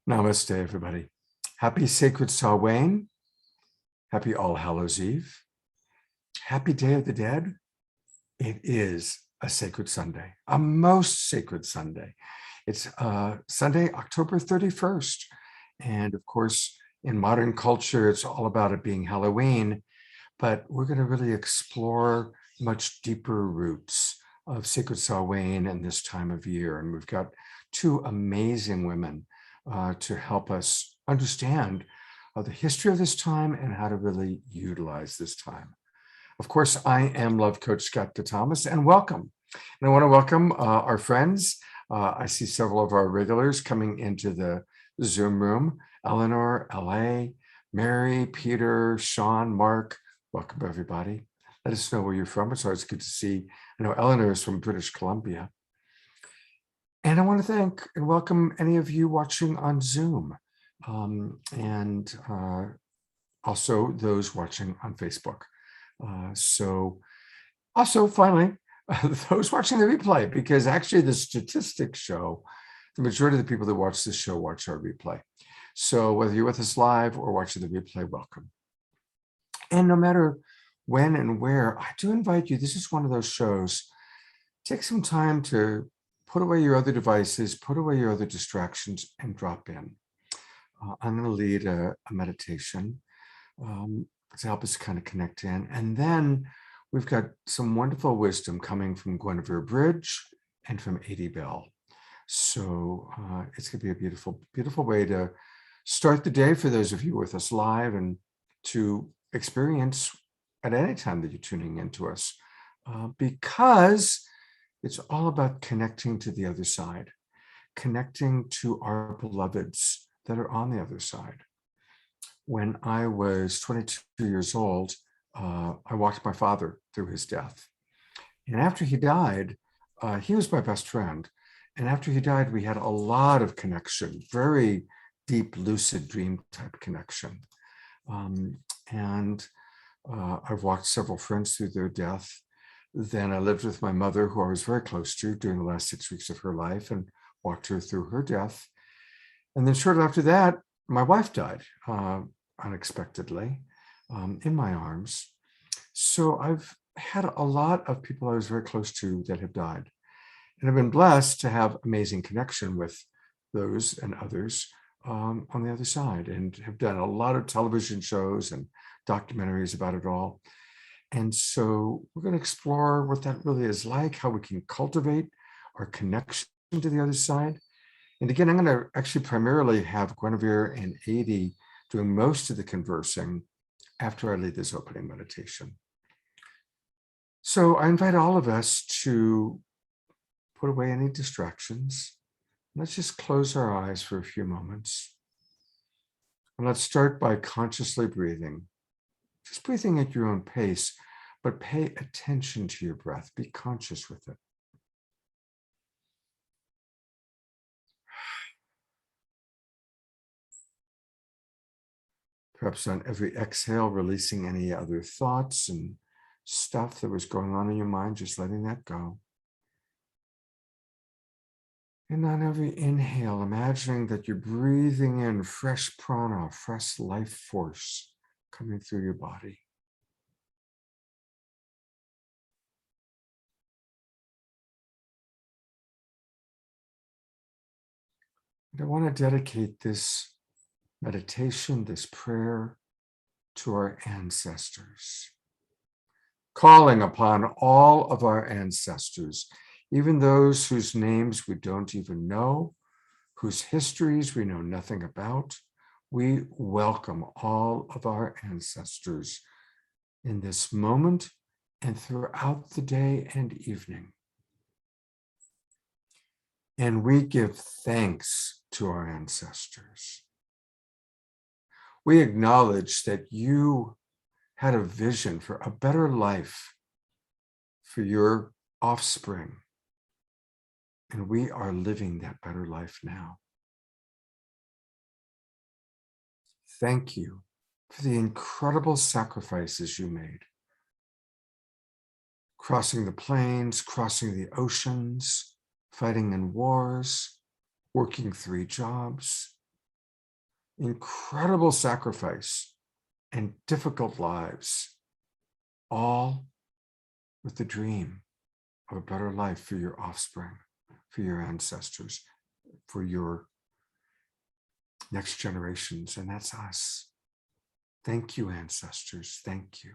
Namaste, everybody. Happy Sacred Samhain. Happy All Hallows Eve. Happy Day of the Dead. It is a sacred Sunday, a most sacred Sunday. It's Sunday, October 31st. And of course, in modern culture, it's all about it being Halloween, but we're going to really explore much deeper roots of Sacred Samhain and this time of year. And we've got two amazing women to help us understand the history of this time and how to really utilize this time. Of course, I am Love Coach Scott Thomas, and welcome. And I want to welcome our friends. I see several of our regulars coming into the Zoom room. Eleanor, LA, Mary, Peter, Sean, Mark. Welcome, everybody. Let us know where you're from. It's always good to see. I know Eleanor is from British Columbia. And I want to thank and welcome any of you watching on Zoom, and also those watching on Facebook. So also, finally, those watching the replay, because actually the statistics show the majority of the people that watch this show watch our replay. So whether you're with us live or watching the replay, welcome. And no matter when and where, I do invite you, this is one of those shows, take some time to put away your other devices, put away your other distractions, and drop in. I'm going to lead a meditation to help us kind of connect in. And then we've got some wonderful wisdom coming from Gwenevere Bridge and from Adey Bell. So it's going to be a beautiful, beautiful way to start the day for those of you with us live, and to experience at any time that you're tuning into us, because it's all about connecting to the other side, connecting to our beloveds that are on the other side. When I was 22 years old, I walked my father through his death. And after he died, he was my best friend. And after he died, we had a lot of connection, very deep, lucid dream type connection. And I've walked several friends through their death. Then I lived with my mother, who I was very close to during the last 6 weeks of her life, and walked her through her death. And then shortly after that, my wife died unexpectedly in my arms. So I've had a lot of people I was very close to that have died. And I've been blessed to have amazing connection with those and others on the other side, and have done a lot of television shows and documentaries about it all. And so we're going to explore what that really is like, how we can cultivate our connection to the other side. And again, I'm going to actually primarily have Gwenevere and Adey doing most of the conversing after I lead this opening meditation. So I invite all of us to put away any distractions. Let's just close our eyes for a few moments. And let's start by consciously breathing. Just breathing at your own pace, but pay attention to your breath. Be conscious with it. Perhaps on every exhale, releasing any other thoughts and stuff that was going on in your mind, just letting that go. And on every inhale, imagining that you're breathing in fresh prana, fresh life force coming through your body. And I want to dedicate this meditation, this prayer, to our ancestors, calling upon all of our ancestors, even those whose names we don't even know, whose histories we know nothing about. We welcome all of our ancestors in this moment and throughout the day and evening. And we give thanks to our ancestors. We acknowledge that you had a vision for a better life for your offspring, and we are living that better life now. Thank you for the incredible sacrifices you made. Crossing the plains, crossing the oceans, fighting in wars, working 3 jobs, incredible sacrifice and difficult lives, all with the dream of a better life for your offspring, for your ancestors, for your next generations, and that's us. Thank you, ancestors. Thank you.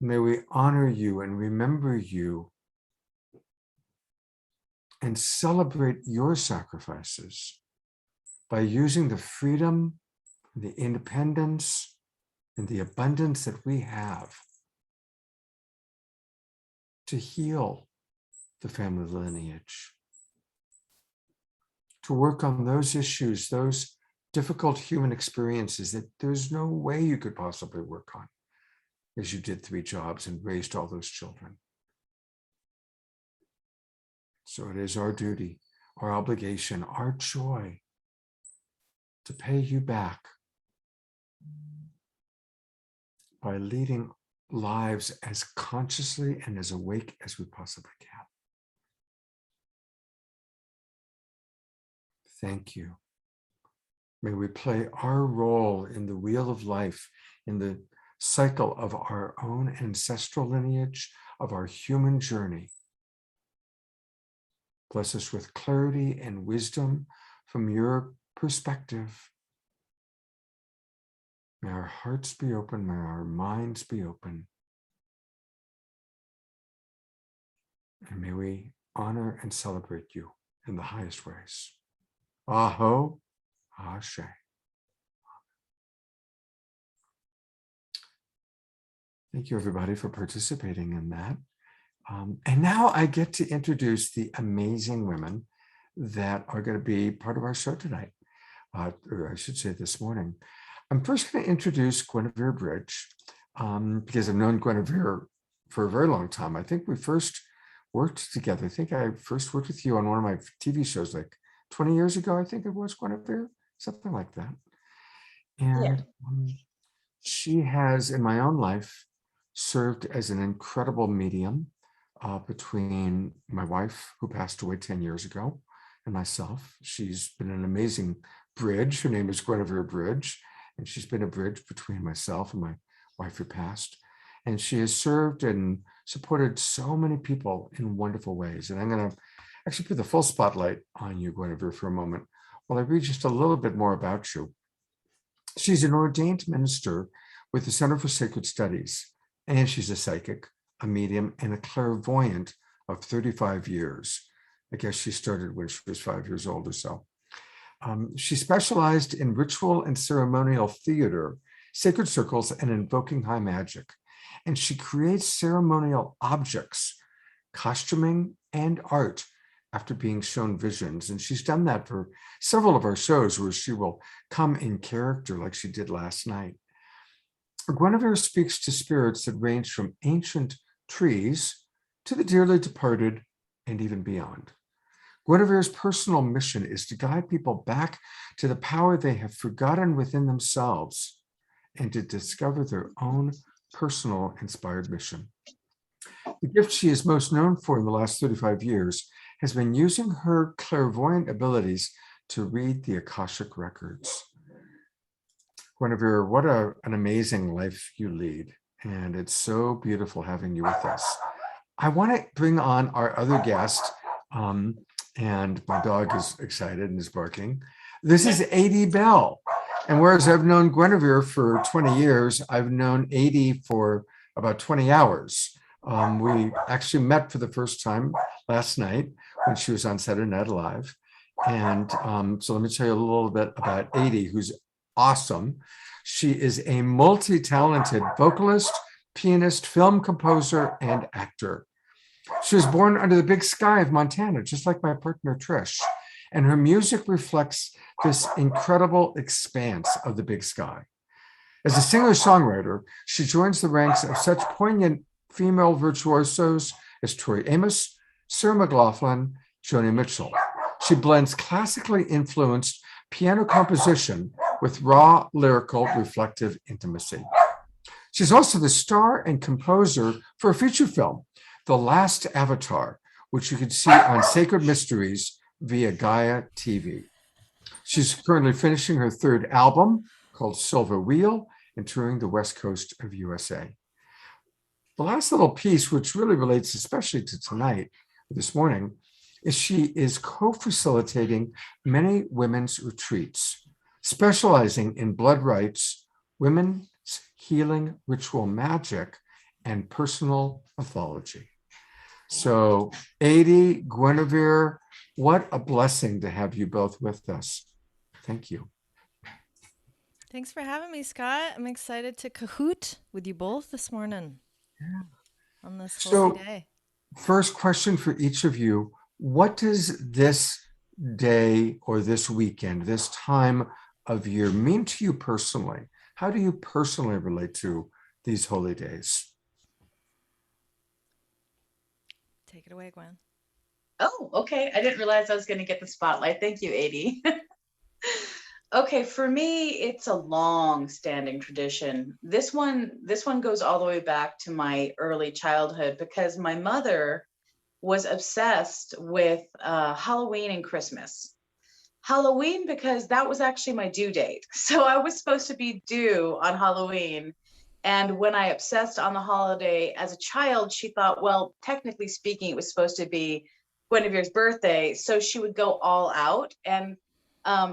May we honor you and remember you and celebrate your sacrifices by using the freedom, the independence, and the abundance that we have to heal the family lineage, to work on those issues, those difficult human experiences that there's no way you could possibly work on, as you did 3 jobs and raised all those children. So it is our duty, our obligation, our joy to pay you back by leading lives as consciously and as awake as we possibly can. Thank you. May we play our role in the wheel of life, in the cycle of our own ancestral lineage, of our human journey. Bless us with clarity and wisdom from your perspective. May our hearts be open, may our minds be open. And may we honor and celebrate you in the highest ways. Aho, Ashe. Thank you, everybody, for participating in that. And now I get to introduce the amazing women that are going to be part of our show tonight, or I should say this morning. I'm first going to introduce Gwenevere Bridge, because I've known Gwenevere for a very long time. I think we first worked together. I think I first worked with you on one of my TV shows like 20 years ago, I think it was, Gwenevere, something like that. And she has, in my own life, served as an incredible medium between my wife, who passed away 10 years ago, and myself. She's been an amazing bridge. Her name is Gwenevere Bridge, and she's been a bridge between myself and my wife who passed. And she has served and supported so many people in wonderful ways. And I'm going to actually put the full spotlight on you, Gwenevere, for a moment, while I read just a little bit more about you. She's an ordained minister with the Center for Sacred Studies, and she's a psychic, a medium, and a clairvoyant of 35 years. I guess she started when she was 5 years old or so. She specialized in ritual and ceremonial theater, sacred circles, and invoking high magic. And she creates ceremonial objects, costuming, and art after being shown visions. And she's done that for several of our shows where she will come in character like she did last night. Gwenevere speaks to spirits that range from ancient trees to the dearly departed and even beyond. Gwenevere's personal mission is to guide people back to the power they have forgotten within themselves and to discover their own personal inspired mission. The gift she is most known for in the last 35 years has been using her clairvoyant abilities to read the Akashic records. Gwenevere, what an amazing life you lead, and it's so beautiful having you with us. I want to bring on our other guest, and my dog is excited and is barking. This is Adey Bell, and whereas I've known Gwenevere for 20 years, I've known Adey for about 20 hours. We actually met for the first time last night when she was on Saturday Night Live. And so let me tell you a little bit about Adey, who's awesome. She is a multi-talented vocalist, pianist, film composer, and actor. She was born under the big sky of Montana, just like my partner Trish. And her music reflects this incredible expanse of the big sky. As a singer-songwriter, she joins the ranks of such poignant female virtuosos as Tori Amos, McLachlan, Joni Mitchell. She blends classically influenced piano composition with raw, lyrical, reflective intimacy. She's also the star and composer for a feature film, The Last Avatar, which you can see on Sacred Mysteries via Gaia TV. She's currently finishing her third album called Silver Wheel and touring the West Coast of USA. The last little piece, which really relates especially to tonight, this morning, is she is co-facilitating many women's retreats, specializing in blood rites, women's healing ritual magic, and personal mythology. So, Adey, Gwenevere, what a blessing to have you both with us. Thank you. Thanks for having me, Scott. I'm excited to cahoot with you both this morning on this holy day. First question for each of you. What does this day or this weekend, this time of year mean to you personally? How do you personally relate to these holy days? Take it away, Gwen. Oh, okay. I didn't realize I was going to get the spotlight. Thank you, Adey. Okay, for me, it's a long-standing tradition. This one goes all the way back to my early childhood because my mother was obsessed with Halloween and Christmas. Halloween because that was actually my due date. So I was supposed to be due on Halloween. And when I obsessed on the holiday as a child, she thought, well, technically speaking, it was supposed to be Guinevere's birthday. So she would go all out. And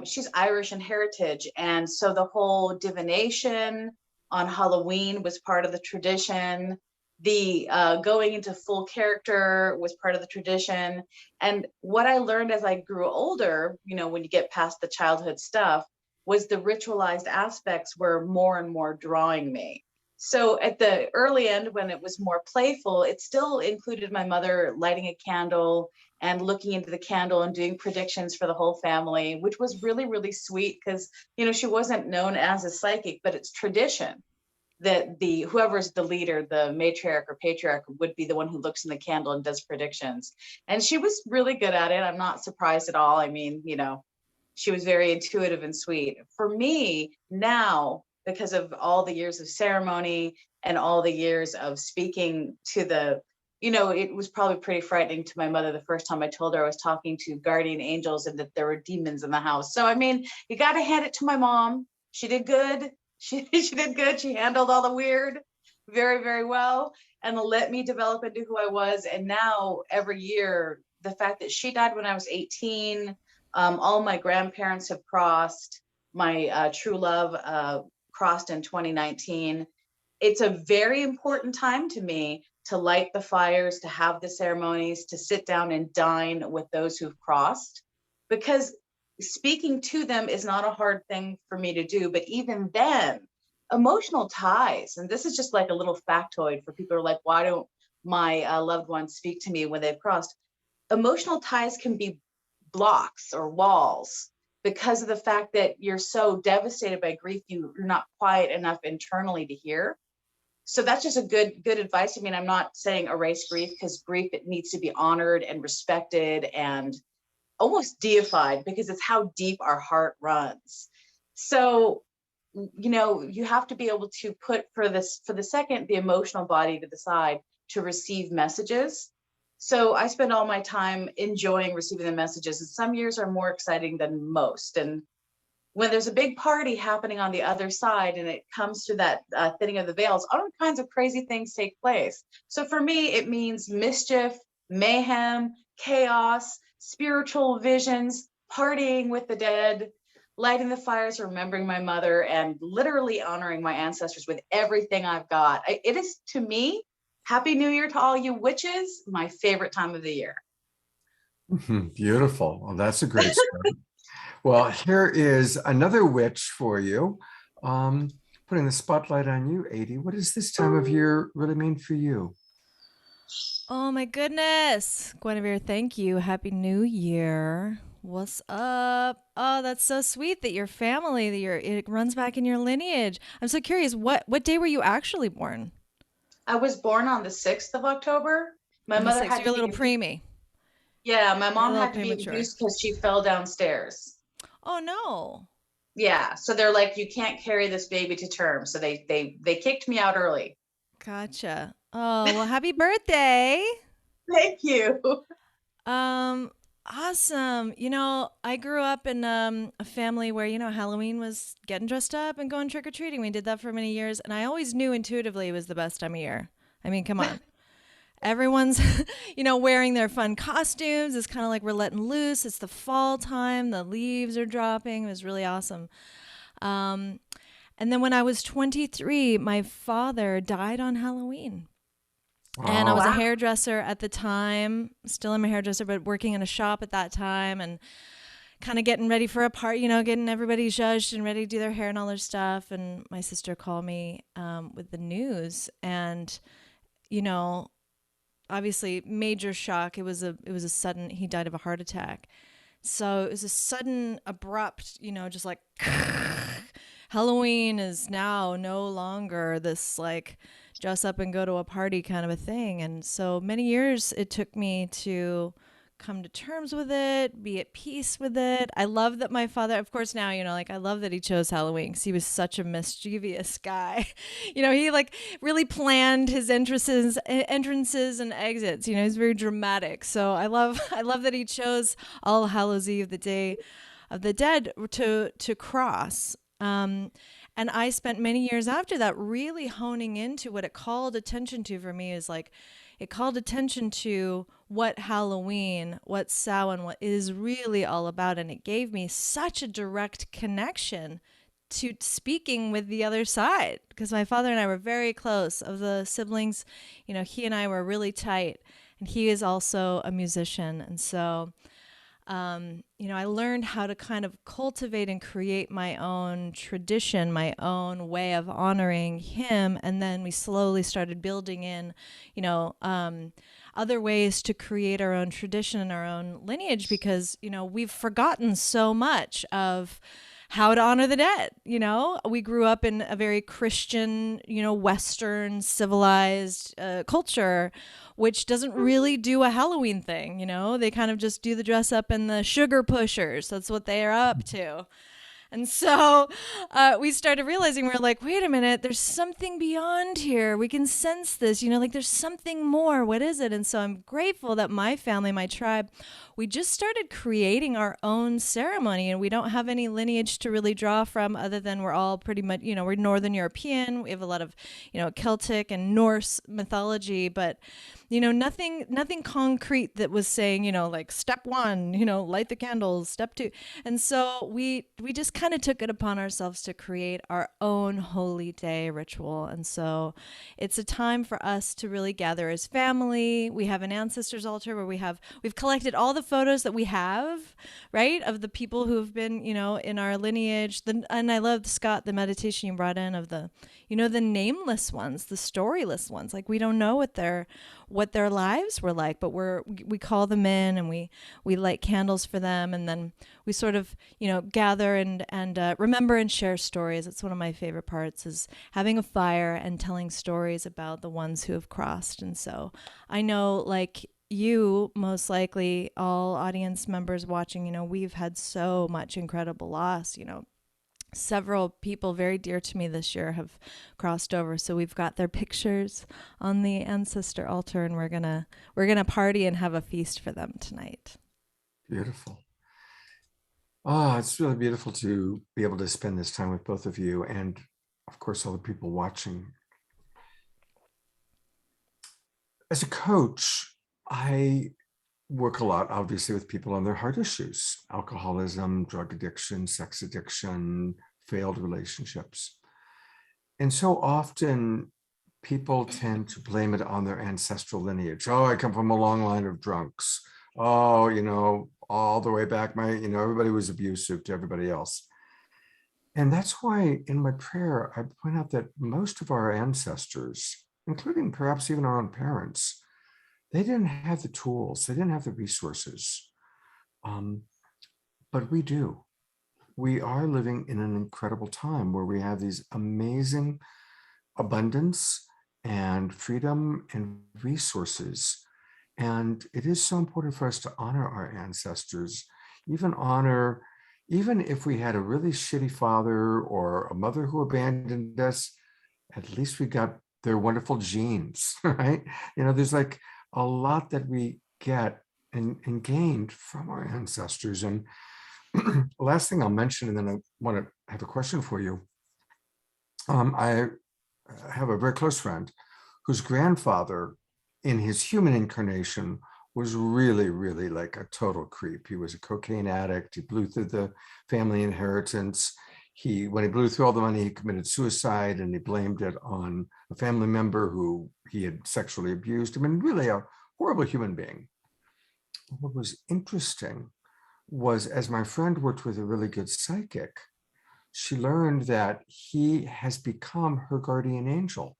she's Irish in heritage. And so the whole divination on Halloween was part of the tradition. The going into full character was part of the tradition. And what I learned as I grew older, you know, when you get past the childhood stuff, was the ritualized aspects were more and more drawing me. So at the early end, when it was more playful, it still included my mother lighting a candle and looking into the candle and doing predictions for the whole family, which was really, really sweet because, you know, she wasn't known as a psychic, but it's tradition that whoever's the leader, the matriarch or patriarch, would be the one who looks in the candle and does predictions. And she was really good at it. I'm not surprised at all. I mean, you know, she was very intuitive and sweet. For me now, because of all the years of ceremony and all the years of speaking to the, you know, it was probably pretty frightening to my mother the first time I told her I was talking to guardian angels and that there were demons in the house. So, I mean, you got to hand it to my mom. She did good. She did good. She handled all the weird very, very well and let me develop into who I was. And now every year, the fact that she died when I was 18, all my grandparents have crossed, my true love crossed in 2019. It's a very important time to me to light the fires, to have the ceremonies, to sit down and dine with those who've crossed, because speaking to them is not a hard thing for me to do. But even then, emotional ties, and this is just like a little factoid for people who are like, why don't my loved ones speak to me when they've crossed? Emotional ties can be blocks or walls because of the fact that you're so devastated by grief, you're not quiet enough internally to hear. So that's just a good advice. I mean, I'm not saying erase grief, because grief, it needs to be honored and respected and almost deified, because it's how deep our heart runs. So, you know, you have to be able to put for the second, the emotional body to the side to receive messages. So I spend all my time enjoying receiving the messages, and some years are more exciting than most. And when there's a big party happening on the other side and it comes to that thinning of the veils, all kinds of crazy things take place. So for me, it means mischief, mayhem, chaos, spiritual visions, partying with the dead, lighting the fires, remembering my mother, and literally honoring my ancestors with everything I've got. It is, to me, Happy New Year to all you witches, my favorite time of the year. Beautiful. Well, that's a great start. Well, here is another witch for you. Putting the spotlight on you, Adey. What does this time of year really mean for you? Oh my goodness. Gwenevere, thank you. Happy New Year. What's up? Oh, that's so sweet that your family, it runs back in your lineage. I'm so curious, what day were you actually born? I was born on the 6th of October. My mother had you're a little preemie. Yeah, my mom had to be induced because she fell downstairs. Oh no. Yeah, so they're like, you can't carry this baby to term. So they kicked me out early. Gotcha. Oh, well, happy birthday. Thank you. Awesome. I grew up in a family where, Halloween was getting dressed up and going trick or treating. We did that for many years. And I always knew intuitively it was the best time of year. I mean, come on. Everyone's, wearing their fun costumes. It's kind of like we're letting loose. It's the fall time. The leaves are dropping. It was really awesome. And then when I was 23, my father died on Halloween. And I Oh, was a Wow. hairdresser at the time. Still am a hairdresser, but working in a shop at that time and kind of getting ready for a party, getting everybody zhuzhed and ready to do their hair and all their stuff. And my sister called me with the news, and obviously major shock. It was a sudden. He died of a heart attack. So it was a sudden, abrupt, just like Halloween is now no longer this like dress up and go to a party kind of a thing. And so many years it took me to come to terms with it, be at peace with it. I love that my father, of course, now, I love that he chose Halloween because he was such a mischievous guy. He like really planned his entrances and exits. He's very dramatic. So I love that he chose All Hallows Eve, the Day of the Dead, to cross. And I spent many years after that really honing into what it called attention to for me is like, it called attention to what Halloween, what Samhain, what it is really all about. And it gave me such a direct connection to speaking with the other side because my father and I were very close. Of the siblings, he and I were really tight. And he is also a musician. And so I learned how to kind of cultivate and create my own tradition, my own way of honoring him. And then we slowly started building in, other ways to create our own tradition and our own lineage because, we've forgotten so much of how to honor the dead. We grew up in a very Christian, Western civilized culture, which doesn't really do a Halloween thing. They kind of just do the dress up and the sugar pushers. That's what they are up to. And so we started realizing, we're like, wait a minute, there's something beyond here. We can sense this, like there's something more. What is it? And so I'm grateful that my family, my tribe, we just started creating our own ceremony, and we don't have any lineage to really draw from other than we're all pretty much, we're Northern European. We have a lot of, Celtic and Norse mythology, but nothing concrete that was saying, like step one, light the candles, step two. And so we just kind of took it upon ourselves to create our own holy day ritual. And so it's a time for us to really gather as family. We have an ancestors altar where we've collected all the photos that we have, right, of the people who have been, in our lineage. And I love, Scott, the meditation you brought in of the nameless ones, the storyless ones. Like we don't know what their lives were like, but we call them in and we light candles for them, and then we sort of gather and remember and share stories. It's one of my favorite parts, is having a fire and telling stories about the ones who have crossed. And so I know, like you, most likely all audience members watching, we've had so much incredible loss. Several people very dear to me this year have crossed over, so we've got their pictures on the ancestor altar, and we're gonna party and have a feast for them tonight. beautiful. Oh, it's really beautiful to be able to spend this time with both of you and, of course, all the people watching. As a coach, I work a lot, obviously, with people on their heart issues: alcoholism, drug addiction, sex addiction, failed relationships. And so often people tend to blame it on their ancestral lineage. Oh, I come from a long line of drunks. Oh, all the way back, everybody was abusive to everybody else. And that's why in my prayer, I point out that most of our ancestors, including perhaps even our own parents, they didn't have the tools, they didn't have the resources, but we do. We are living in an incredible time where we have these amazing abundance and freedom and resources. And it is so important for us to honor our ancestors, even if we had a really shitty father or a mother who abandoned us, at least we got their wonderful genes, right? There's like a lot that we get and gained from our ancestors. And last thing I'll mention, and then I want to have a question for you. I have a very close friend whose grandfather in his human incarnation was really, really like a total creep. He was a cocaine addict. He blew through the family inheritance. When he blew through all the money, he committed suicide, and he blamed it on a family member who he had sexually abused. I mean, really a horrible human being. What was interesting was, as my friend worked with a really good psychic, she learned that he has become her guardian angel,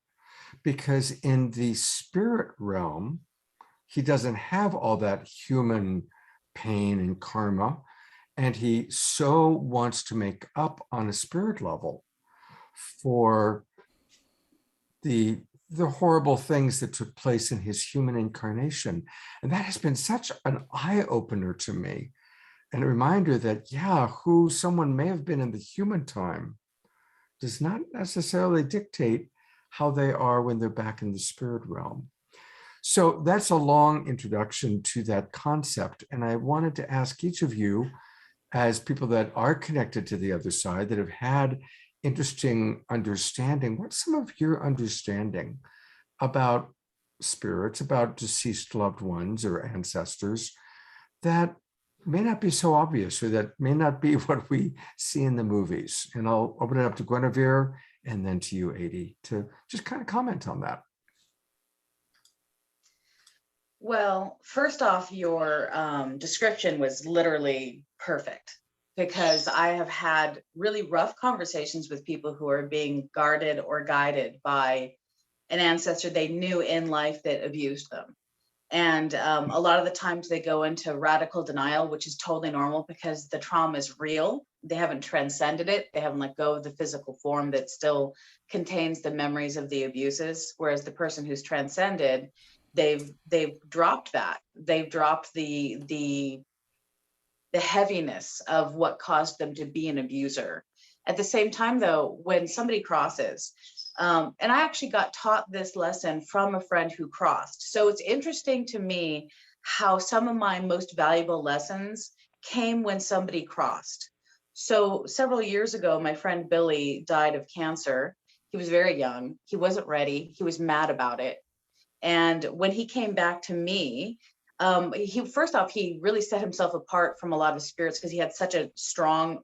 because in the spirit realm, he doesn't have all that human pain and karma, and he so wants to make up on a spirit level for the horrible things that took place in his human incarnation. And that has been such an eye-opener to me, and a reminder that, yeah, who someone may have been in the human time does not necessarily dictate how they are when they're back in the spirit realm. So that's a long introduction to that concept. And I wanted to ask each of you, as people that are connected to the other side, that have had interesting understanding, what's some of your understanding about spirits, about deceased loved ones or ancestors that may not be so obvious, or that may not be what we see in the movies? And I'll open it up to Gwenevere and then to you, Adey, to just kind of comment on that. Well, first off, your description was literally perfect, because I have had really rough conversations with people who are being guarded or guided by an ancestor they knew in life that abused them. And a lot of the times they go into radical denial, which is totally normal because the trauma is real. They haven't transcended it. They haven't let go of the physical form that still contains the memories of the abuses. Whereas the person who's transcended, they've dropped that. They've dropped the heaviness of what caused them to be an abuser. At the same time, though, when somebody crosses, and I actually got taught this lesson from a friend who crossed. So it's interesting to me how some of my most valuable lessons came when somebody crossed. So several years ago, my friend Billy died of cancer. He was very young. He wasn't ready. He was mad about it. And when he came back to me, first off, he really set himself apart from a lot of spirits because he had such a strong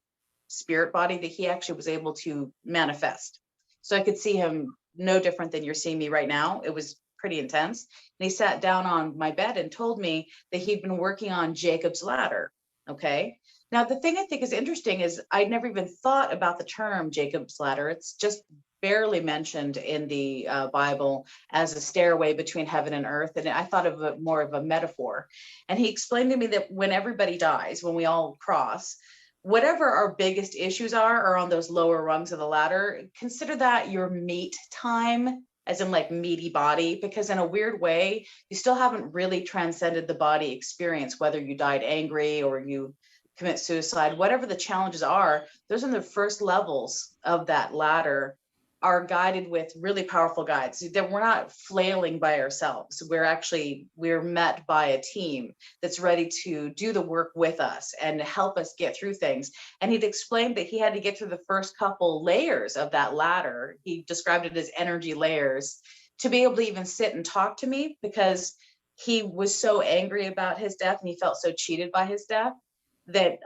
spirit body that he actually was able to manifest. So I could see him no different than you're seeing me right now. It was pretty intense. And he sat down on my bed and told me that he'd been working on Jacob's ladder. Okay. Now, the thing I think is interesting is I'd never even thought about the term Jacob's ladder. It's just barely mentioned in the Bible as a stairway between heaven and earth. And I thought of it more of a metaphor. And he explained to me that when everybody dies, when we all cross, whatever our biggest issues are on those lower rungs of the ladder, consider that your meat time, as in like meaty body, because in a weird way, you still haven't really transcended the body experience, whether you died angry or you commit suicide, whatever the challenges are, those are the first levels of that ladder are guided with really powerful guides. That we're not flailing by ourselves. We're met by a team that's ready to do the work with us and help us get through things. And he'd explained that he had to get through the first couple layers of that ladder. He described it as energy layers to be able to even sit and talk to me, because he was so angry about his death and he felt so cheated by his death that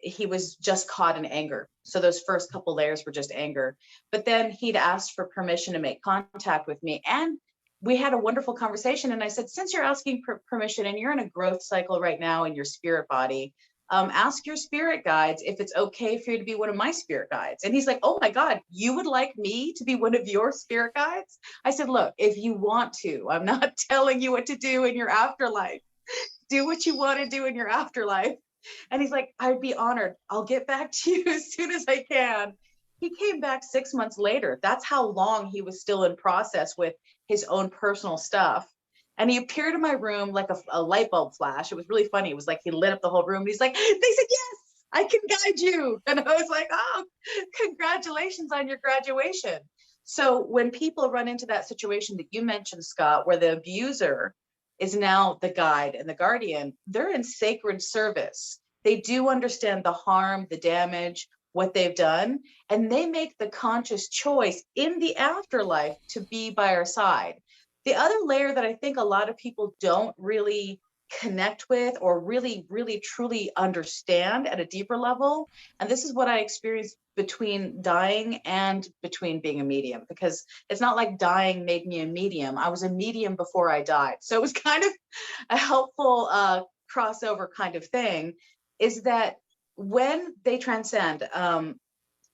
he was just caught in anger. So those first couple layers were just anger. But then he'd asked for permission to make contact with me. And we had a wonderful conversation. And I said, since you're asking permission and you're in a growth cycle right now in your spirit body, ask your spirit guides if it's okay for you to be one of my spirit guides. And he's like, oh my God, you would like me to be one of your spirit guides? I said, look, if you want to, I'm not telling you what to do in your afterlife. Do what you want to do in your afterlife. And he's like, I'd be honored. I'll get back to you as soon as I can. He came back 6 months later. That's how long he was still in process with his own personal stuff. And he appeared in my room like a light bulb flash. It was really funny. It was like he lit up the whole room. And he's like, they said, yes, I can guide you. And I was like, oh, congratulations on your graduation. So when people run into that situation that you mentioned, Scott, where the abuser is now the guide and the guardian. They're in sacred service. They do understand the harm, the damage, what they've done, and they make the conscious choice in the afterlife to be by our side. The other layer that I think a lot of people don't really connect with or really, really, truly understand at a deeper level, and this is what I experienced between dying and between being a medium, because it's not like dying made me a medium. I was a medium before I died. So it was kind of a helpful crossover kind of thing, is that when they transcend,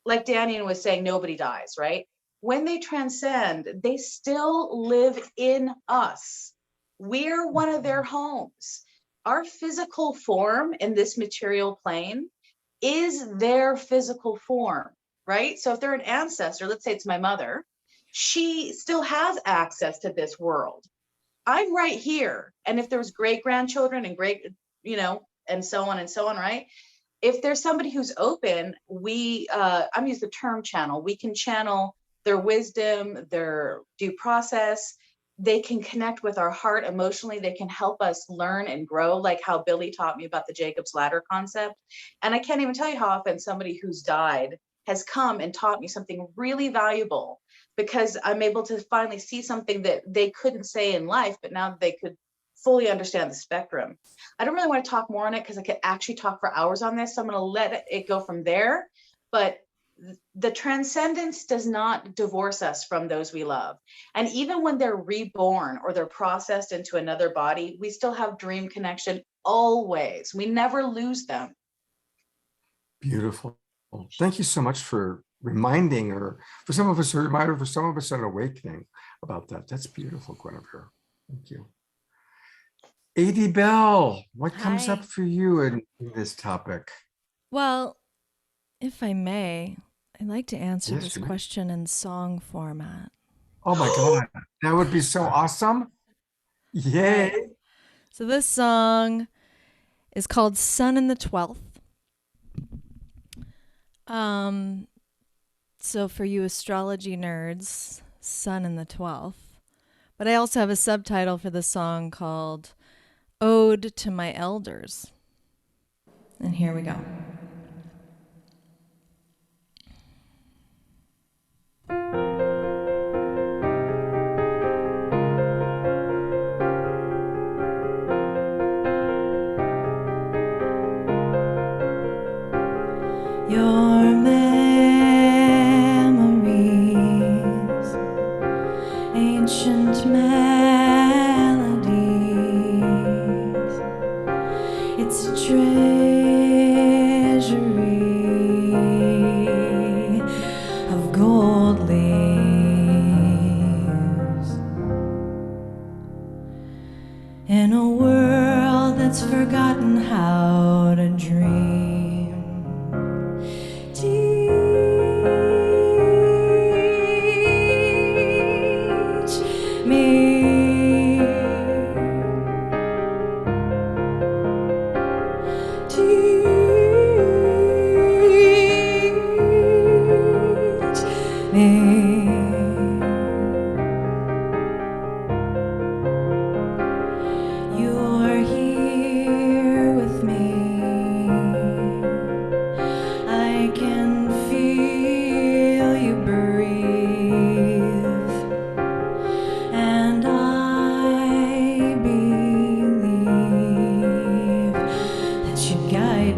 like Daniel was saying, nobody dies, right? When they transcend, they still live in us. We're one of their homes. Our physical form in this material plane is their physical form, right? So if they're an ancestor, let's say it's my mother, she still has access to this world. I'm right here. And if there's great grandchildren and great, and so on, right? If there's somebody who's open, I'm using the term channel. We can channel their wisdom, their due process. They can connect with our heart emotionally. They can help us learn and grow, like how Billy taught me about the Jacob's Ladder concept. And I can't even tell you how often somebody who's died has come and taught me something really valuable, because I'm able to finally see something that they couldn't say in life, but now they could fully understand the spectrum. I don't really want to talk more on it because I could actually talk for hours on this. So I'm going to let it go from there. But the transcendence does not divorce us from those we love. And even when they're reborn or they're processed into another body, we still have dream connection always. We never lose them. Beautiful. Thank you so much for reminding, or for some of us a reminder, for some of us an awakening about that. That's beautiful, Gwenevere. Thank you. Adey Bell, what comes Hi. up for you in this topic? Well, if I may, I'd like to answer Yes, this you may. question in song format. Oh my God, that would be so awesome. Yay. Right. So this song is called Sun in the 12th. So for you astrology nerds, Sun in the 12th. But I also have a subtitle for the song called Ode to My Elders. And here we go. Your memories, ancient melodies, it's a treasury of gold leaves. In a world that's forgotten how to dream. Teach me, teach me. You're here with me. I can feel you breathe, and I believe that you guide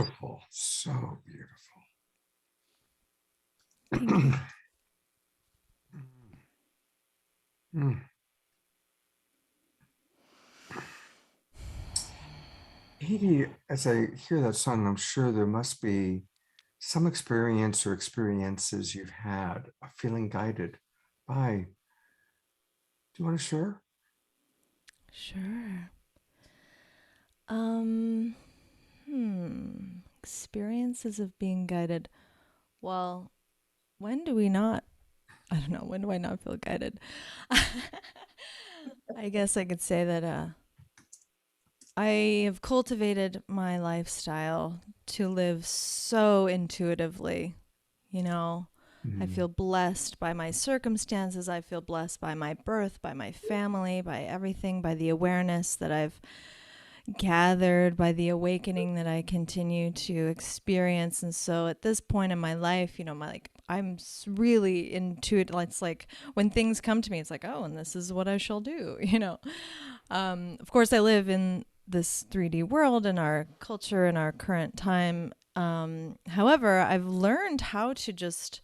beautiful. So beautiful. Mm. Adey, as I hear that song, I'm sure there must be some experience or experiences you've had of feeling guided by. Do you want to share? Sure. Experiences of being guided. Well, when do we not? I don't know. When do I not feel guided? I guess I could say that I have cultivated my lifestyle to live so intuitively. You know, I feel blessed by my circumstances. I feel blessed by my birth, by my family, by everything, by the awareness that I've gathered, by the awakening that I continue to experience. And so at this point in my life, you know, I'm really intuitive. It's like when things come to me, it's like, oh, and this is what I shall do, you know. Of course, I live in this 3D world in our culture in our current time. However, I've learned how to just,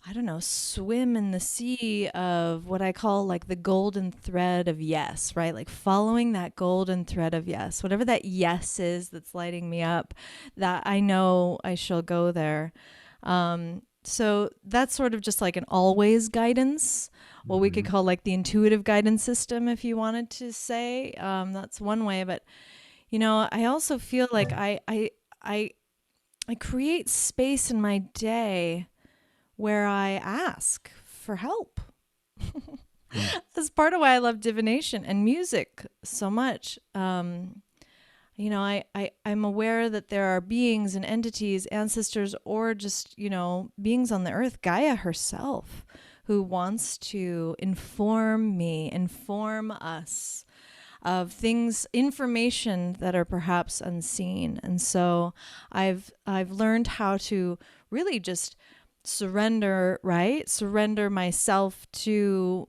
I don't know, swim in the sea of what I call like the golden thread of yes, right? Like following that golden thread of yes, whatever that yes is that's lighting me up, that I know I shall go there. So that's sort of just like an always guidance, what we could call like the intuitive guidance system, if you wanted to say. That's one way. But, you know, I also feel like I create space in my day where I ask for help. That's part of why I love divination and music so much. You know, I'm aware that there are beings and entities, ancestors, or just, you know, beings on the earth, Gaia herself, who wants to inform us of things, information that are perhaps unseen. And so I've learned how to really just surrender, right? Surrender myself to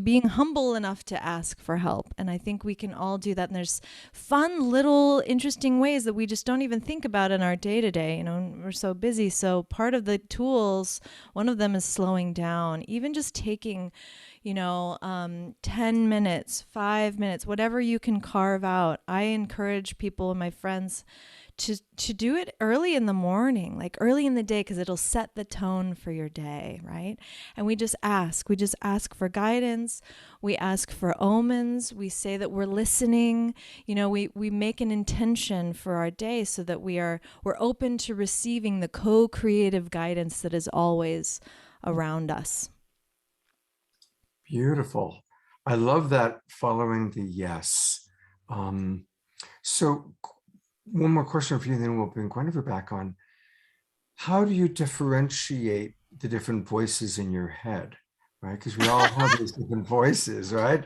being humble enough to ask for help. And I think we can all do that. And there's fun, little, interesting ways that we just don't even think about in our day-to-day. You know, we're so busy. So part of the tools, one of them is slowing down, even just taking, you know, 10 minutes, 5 minutes, whatever you can carve out. I encourage people and my friends to do it early in the morning, like early in the day, because it'll set the tone for your day, right? And we just ask for guidance. We ask for omens. We say that we're listening. You know, we make an intention for our day so that we're open to receiving the co-creative guidance that is always around us. Beautiful. I love that, following the yes. So one more question for you, then we'll bring Gwenevere back on. How do you differentiate the different voices in your head, right? Because we all have these different voices, right?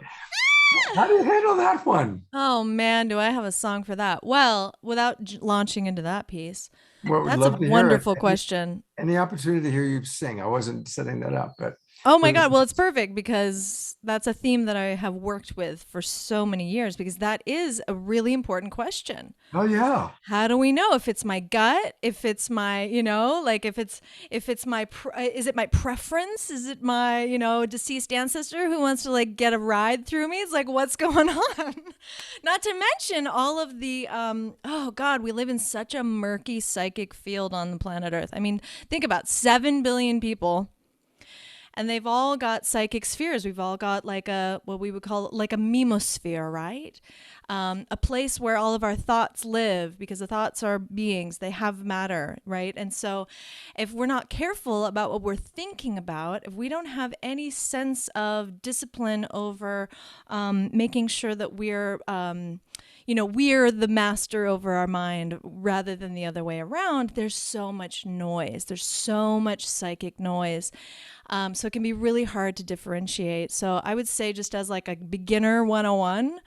How do you handle that one? Oh man, do I have a song for that? Well, without launching into that piece, Well, we'd that's love a to hear it. wonderful question. Any opportunity to hear you sing. I wasn't setting that up, but Oh my God. Well, it's perfect because that's a theme that I have worked with for so many years, because that is a really important question. oh yeah. How do we know if it's my gut, if it's my, you know, like if it's my, is it my preference? Is it my, you know, deceased ancestor who wants to like get a ride through me? It's like, what's going on? Not to mention all of the, oh God, we live in such a murky psychic field on the planet Earth. I mean, think about 7 billion people. And they've all got psychic spheres. We've all got like what we would call like a memosphere, right? A place where all of our thoughts live, because the thoughts are beings, they have matter, right? And so if we're not careful about what we're thinking about, if we don't have any sense of discipline over making sure that we're the master over our mind rather than the other way around, there's so much noise. There's so much psychic noise. So it can be really hard to differentiate. So I would say, just as like a beginner 101,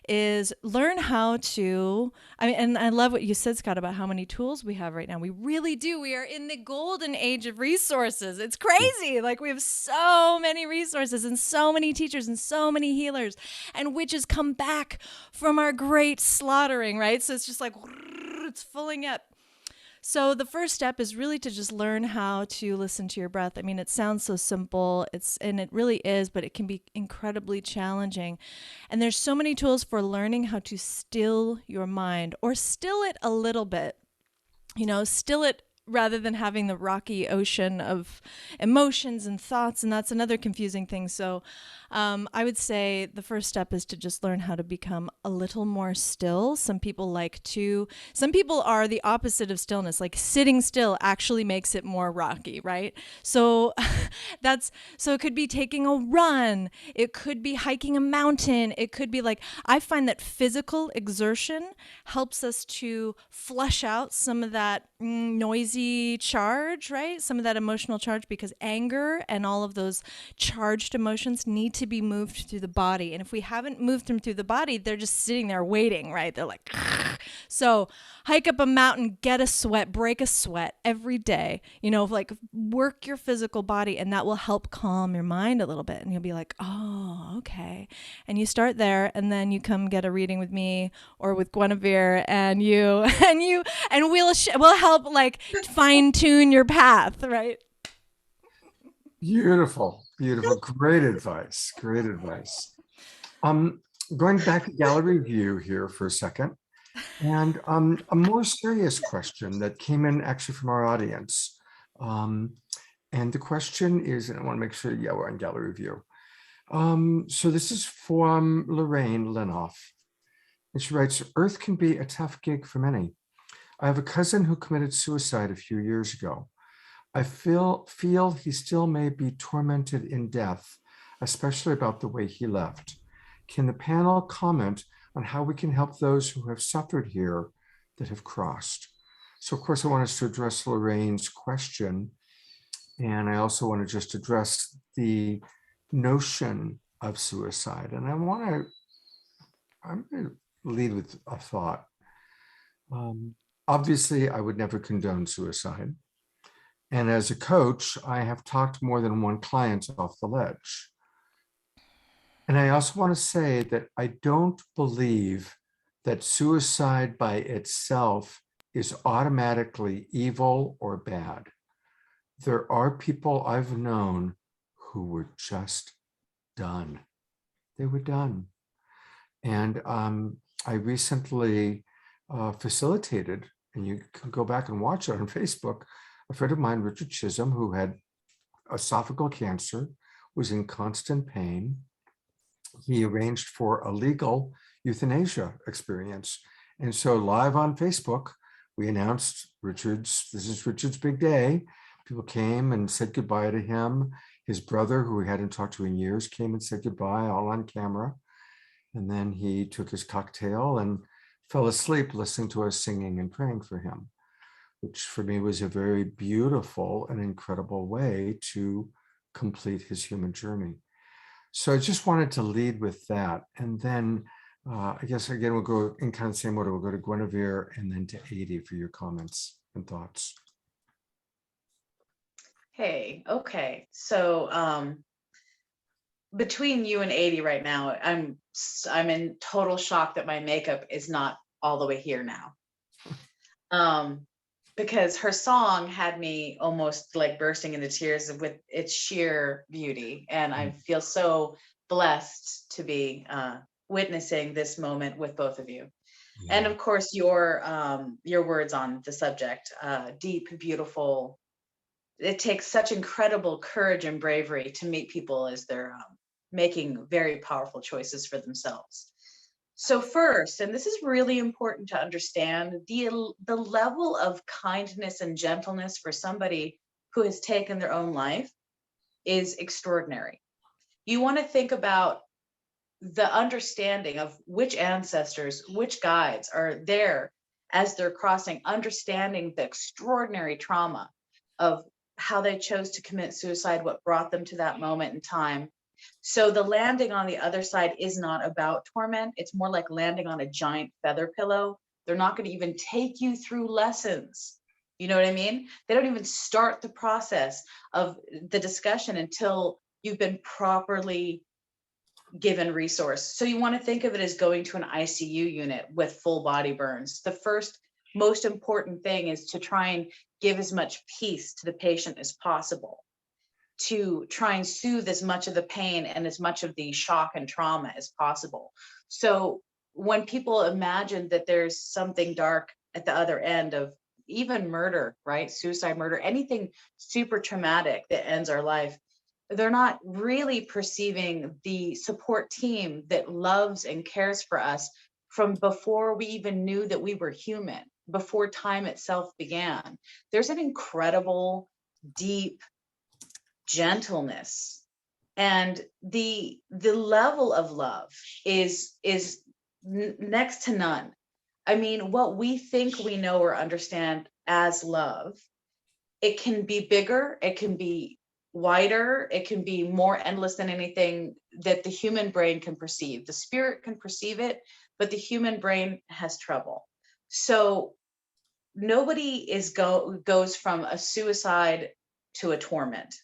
is learn how to, and I love what you said, Scott, about how many tools we have right now. We really do. We are in the golden age of resources. It's crazy. Like, we have so many resources and so many teachers and so many healers, and witches come back from our great slaughtering, right? So it's just like, it's filling up. So the first step is really to just learn how to listen to your breath. I mean, it sounds so simple, and it really is, but it can be incredibly challenging. And there's so many tools for learning how to still your mind, or still it a little bit. Still it rather than having the rocky ocean of emotions and thoughts. And that's another confusing thing. So I would say the first step is to just learn how to become a little more still. Some people are the opposite of stillness. Like sitting still actually makes it more rocky, right? So so it could be taking a run. It could be hiking a mountain. It could be I find that physical exertion helps us to flush out some of that noisy charge, right? Some of that emotional charge, because anger and all of those charged emotions need to be moved through the body. And if we haven't moved them through the body, they're just sitting there waiting, right? They're like, so hike up a mountain, get a sweat, break a sweat every day, work your physical body, and that will help calm your mind a little bit. And you'll be like, oh, okay. And you start there, and then you come get a reading with me or with Gwenevere, and we'll help fine tune your path, right? Beautiful. Great advice. Going back to gallery view here for a second, and a more serious question that came in actually from our audience. And the question is, and I want to make sure, we're on gallery view. So this is from Lorraine Linoff. And she writes, Earth can be a tough gig for many. I have a cousin who committed suicide a few years ago. I feel he still may be tormented in death, especially about the way he left. Can the panel comment on how we can help those who have suffered here that have crossed? So of course I want us to address Lorraine's question. And I also want to just address the notion of suicide. And I'm going to lead with a thought. Obviously, I would never condone suicide. And as a coach, I have talked more than one client off the ledge. And I also want to say that I don't believe that suicide by itself is automatically evil or bad. There are people I've known who were just done. They were done. And I recently facilitated, and you can go back and watch it on Facebook, a friend of mine, Richard Chisholm, who had esophageal cancer, was in constant pain. He arranged for a legal euthanasia experience. And so live on Facebook, we announced this is Richard's big day. People came and said goodbye to him. His brother, who he hadn't talked to in years, came and said goodbye, all on camera. And then he took his cocktail and fell asleep listening to us singing and praying for him, which for me was a very beautiful and incredible way to complete his human journey. So I just wanted to lead with that. And then I guess, again, we'll go in kind of the same order. We'll go to Gwenevere and then to Adey for your comments and thoughts. Hey, okay. So between you and Adey right now, I'm in total shock that my makeup is not all the way here now. Because her song had me almost like bursting into tears with its sheer beauty. And I feel so blessed to be witnessing this moment with both of you. Yeah. And of course, your words on the subject, deep, beautiful. It takes such incredible courage and bravery to meet people as they're making very powerful choices for themselves. So first, and this is really important to understand, the level of kindness and gentleness for somebody who has taken their own life is extraordinary. You want to think about the understanding of which ancestors, which guides are there as they're crossing, understanding the extraordinary trauma of how they chose to commit suicide, what brought them to that moment in time. So the landing on the other side is not about torment. It's more like landing on a giant feather pillow. They're not going to even take you through lessons. You know what I mean? They don't even start the process of the discussion until you've been properly given resource. So you want to think of it as going to an ICU unit with full body burns. The first most important thing is to try and give as much peace to the patient as possible, to try and soothe as much of the pain and as much of the shock and trauma as possible. So when people imagine that there's something dark at the other end of even murder, right? Suicide, murder, anything super traumatic that ends our life, they're not really perceiving the support team that loves and cares for us from before we even knew that we were human, before time itself began. There's an incredible, deep gentleness, and the level of love is next to none. I mean, what we think we know or understand as love, it can be bigger, it can be wider, it can be more endless than anything that the human brain can perceive. The spirit can perceive it, but the human brain has trouble. So nobody goes from a suicide to a torment.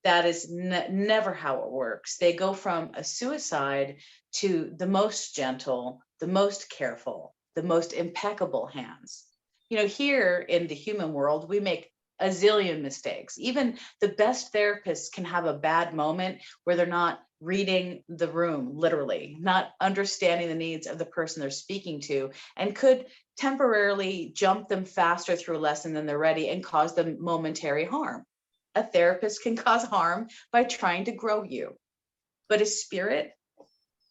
That is never how it works. They go from a suicide to the most gentle, the most careful, the most impeccable hands. You know, here in the human world, we make a zillion mistakes. Even the best therapists can have a bad moment where they're not reading the room, literally, not understanding the needs of the person they're speaking to, and could temporarily jump them faster through a lesson than they're ready and cause them momentary harm. A therapist can cause harm by trying to grow you, but a spirit,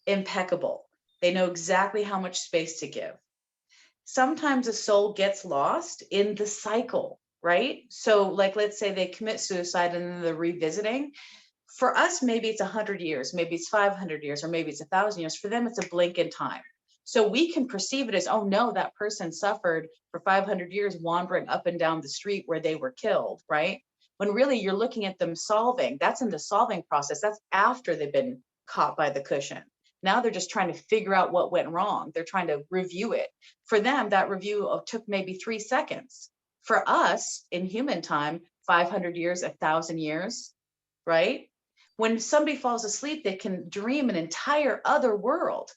impeccable. They know exactly how much space to give. Sometimes a soul gets lost in the cycle, right? So like, let's say they commit suicide and then they're revisiting. For us, maybe it's 100 years, maybe it's 500 years, or maybe it's 1,000 years. For them, it's a blink in time. So we can perceive it as, oh no, that person suffered for 500 years wandering up and down the street where they were killed, right? When really you're looking at them solving. That's in the solving process. That's after they've been caught by the cushion. Now they're just trying to figure out what went wrong. They're trying to review it. For them, that review took maybe 3 seconds. For us, in human time, 500 years, 1,000 years, right? When somebody falls asleep, they can dream an entire other world,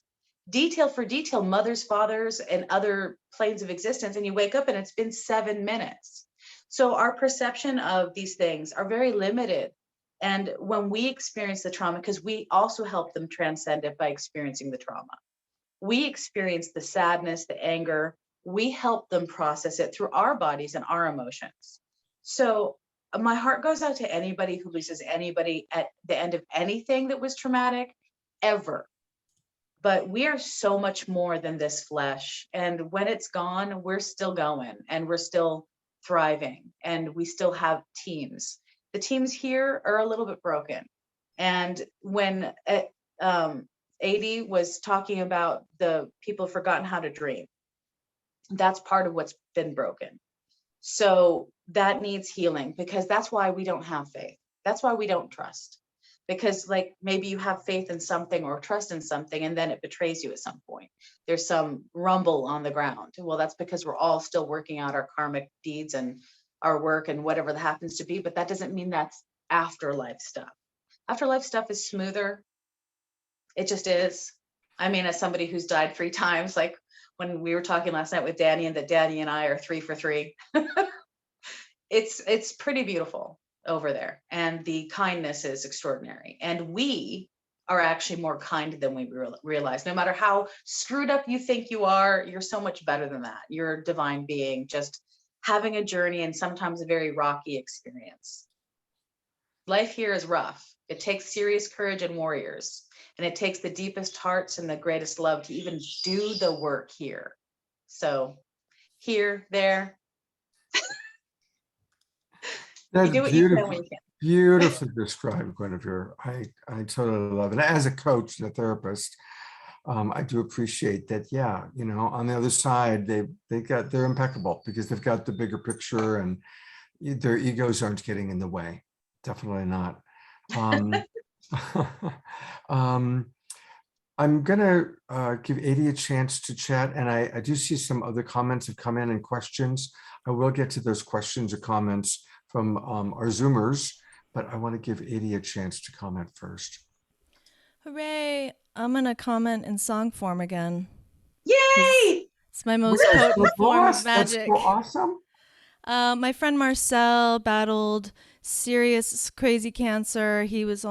detail for detail, mothers, fathers, and other planes of existence. And you wake up and it's been 7 minutes. So our perception of these things are very limited. And when we experience the trauma, because we also help them transcend it by experiencing the trauma, we experience the sadness, the anger, we help them process it through our bodies and our emotions. So my heart goes out to anybody who loses anybody at the end of anything that was traumatic, ever. But we are so much more than this flesh. And when it's gone, we're still going and we're still thriving, and we still have teams. The teams here are a little bit broken. And when Adey was talking about the people forgotten how to dream, that's part of what's been broken. So that needs healing, because that's why we don't have faith. That's why we don't trust. Because like maybe you have faith in something or trust in something, and then it betrays you at some point. There's some rumble on the ground. Well, that's because we're all still working out our karmic deeds and our work and whatever that happens to be. But that doesn't mean that's afterlife stuff. Afterlife stuff is smoother. It just is. I mean, as somebody who's died 3 times, like when we were talking last night with Danny, and that Danny and I are 3 for 3. It's pretty beautiful over there, and the kindness is extraordinary, and we are actually more kind than we realize. No matter how screwed up you think you are, you're so much better than that. You're a divine being, just having a journey, and sometimes a very rocky experience. Life here is rough. It takes serious courage and warriors, and it takes the deepest hearts and the greatest love to even do the work here. So here, there, That's you do what you can when you can. beautifully described, Gwenevere. I totally love it. As a coach and a therapist, I do appreciate that. Yeah, you know, on the other side, they're impeccable because they've got the bigger picture, and their egos aren't getting in the way. Definitely not. I'm gonna give Adey a chance to chat, and I do see some other comments have come in and questions. I will get to those questions or comments from our Zoomers, but I want to give Adey a chance to comment first. Hooray! I'm gonna comment in song form again. Yay! It's my most Where's potent the form boss? of That's magic. so awesome. My friend Marcel battled serious crazy cancer. He was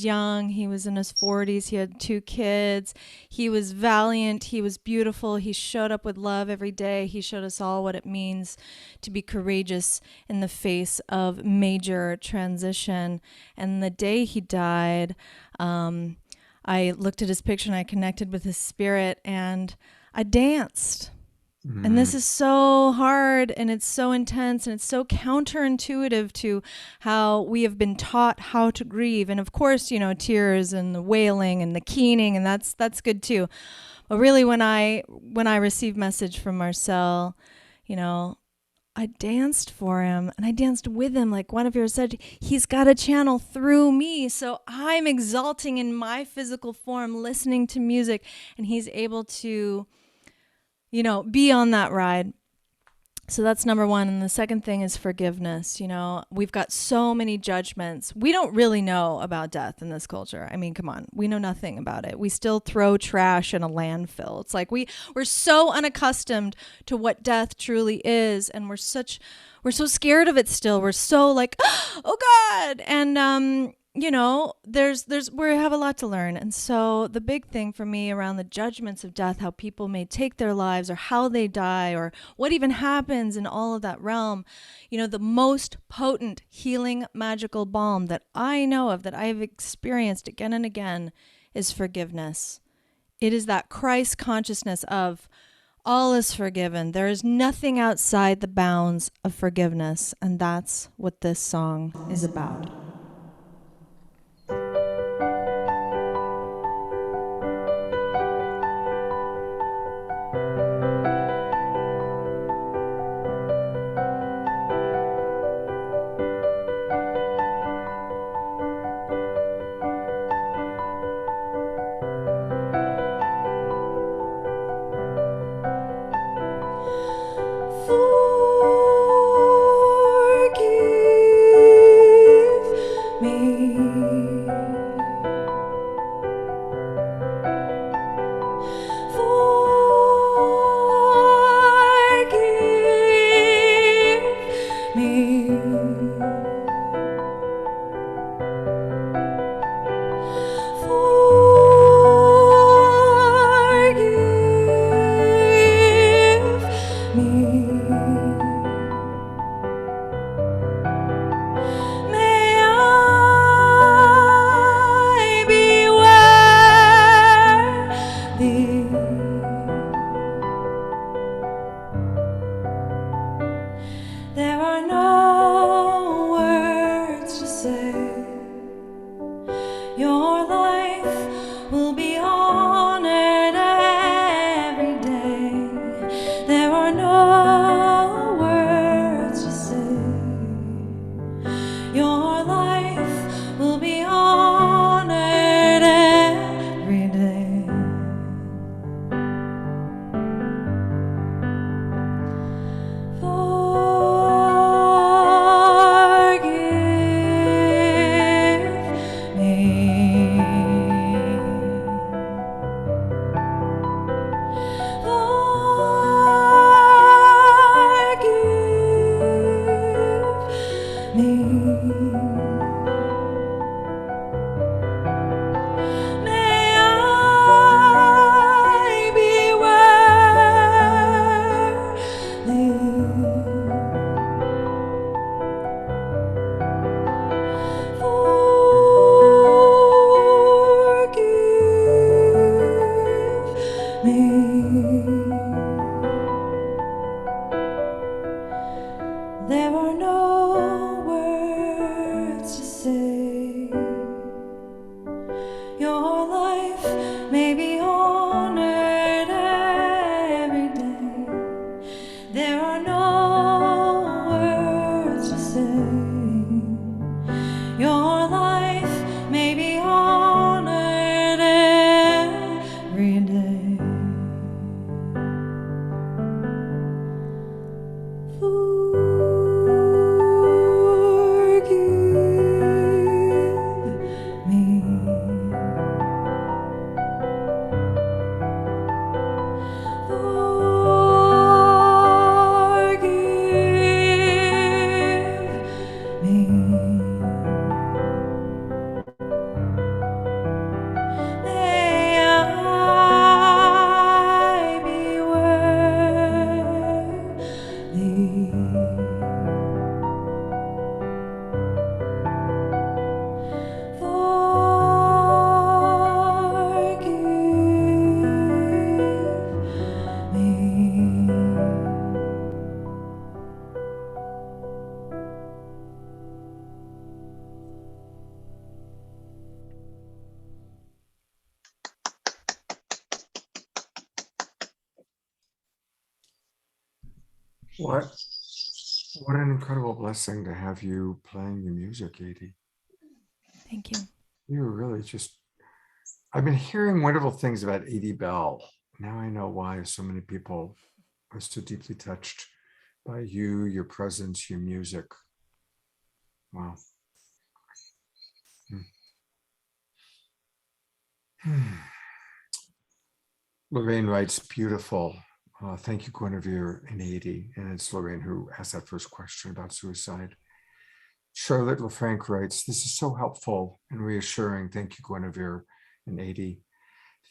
young. He was in his 40s. He had 2 kids. He was valiant. He was beautiful. He showed up with love every day. He showed us all what it means to be courageous in the face of major transition. And the day he died, I looked at his picture and I connected with his spirit and I danced. And this is so hard and it's so intense and it's so counterintuitive to how we have been taught how to grieve. And of course, you know, tears and the wailing and the keening, and that's good too. But really when I received message from Marcel, you know, I danced for him and I danced with him. Like Gwenevere said, he's got a channel through me. So I'm exalting in my physical form, listening to music, and he's able to, you know, be on that ride. So that's number one. And the second thing is forgiveness. You know, we've got so many judgments. We don't really know about death in this culture. I mean, come on, we know nothing about it. We still throw trash in a landfill. It's like we're so unaccustomed to what death truly is. And we're so scared of it still. We're so like, oh God. And, you know, we have a lot to learn. And so the big thing for me around the judgments of death, how people may take their lives or how they die or what even happens in all of that realm, you know, the most potent healing magical balm that I know of, that I have experienced again and again, is forgiveness. It is that Christ consciousness of all is forgiven. There is nothing outside the bounds of forgiveness. And that's what this song is about. What an incredible blessing to have you playing your music, Adey. Thank you. You're really just, I've been hearing wonderful things about Adey Bell. Now I know why so many people are so deeply touched by you, your presence, your music. Wow. Lorraine writes, beautiful. Thank you, Gwenevere and Adey. And it's Lorraine who asked that first question about suicide. Charlotte LaFranc writes, this is so helpful and reassuring. Thank you, Gwenevere and Adey.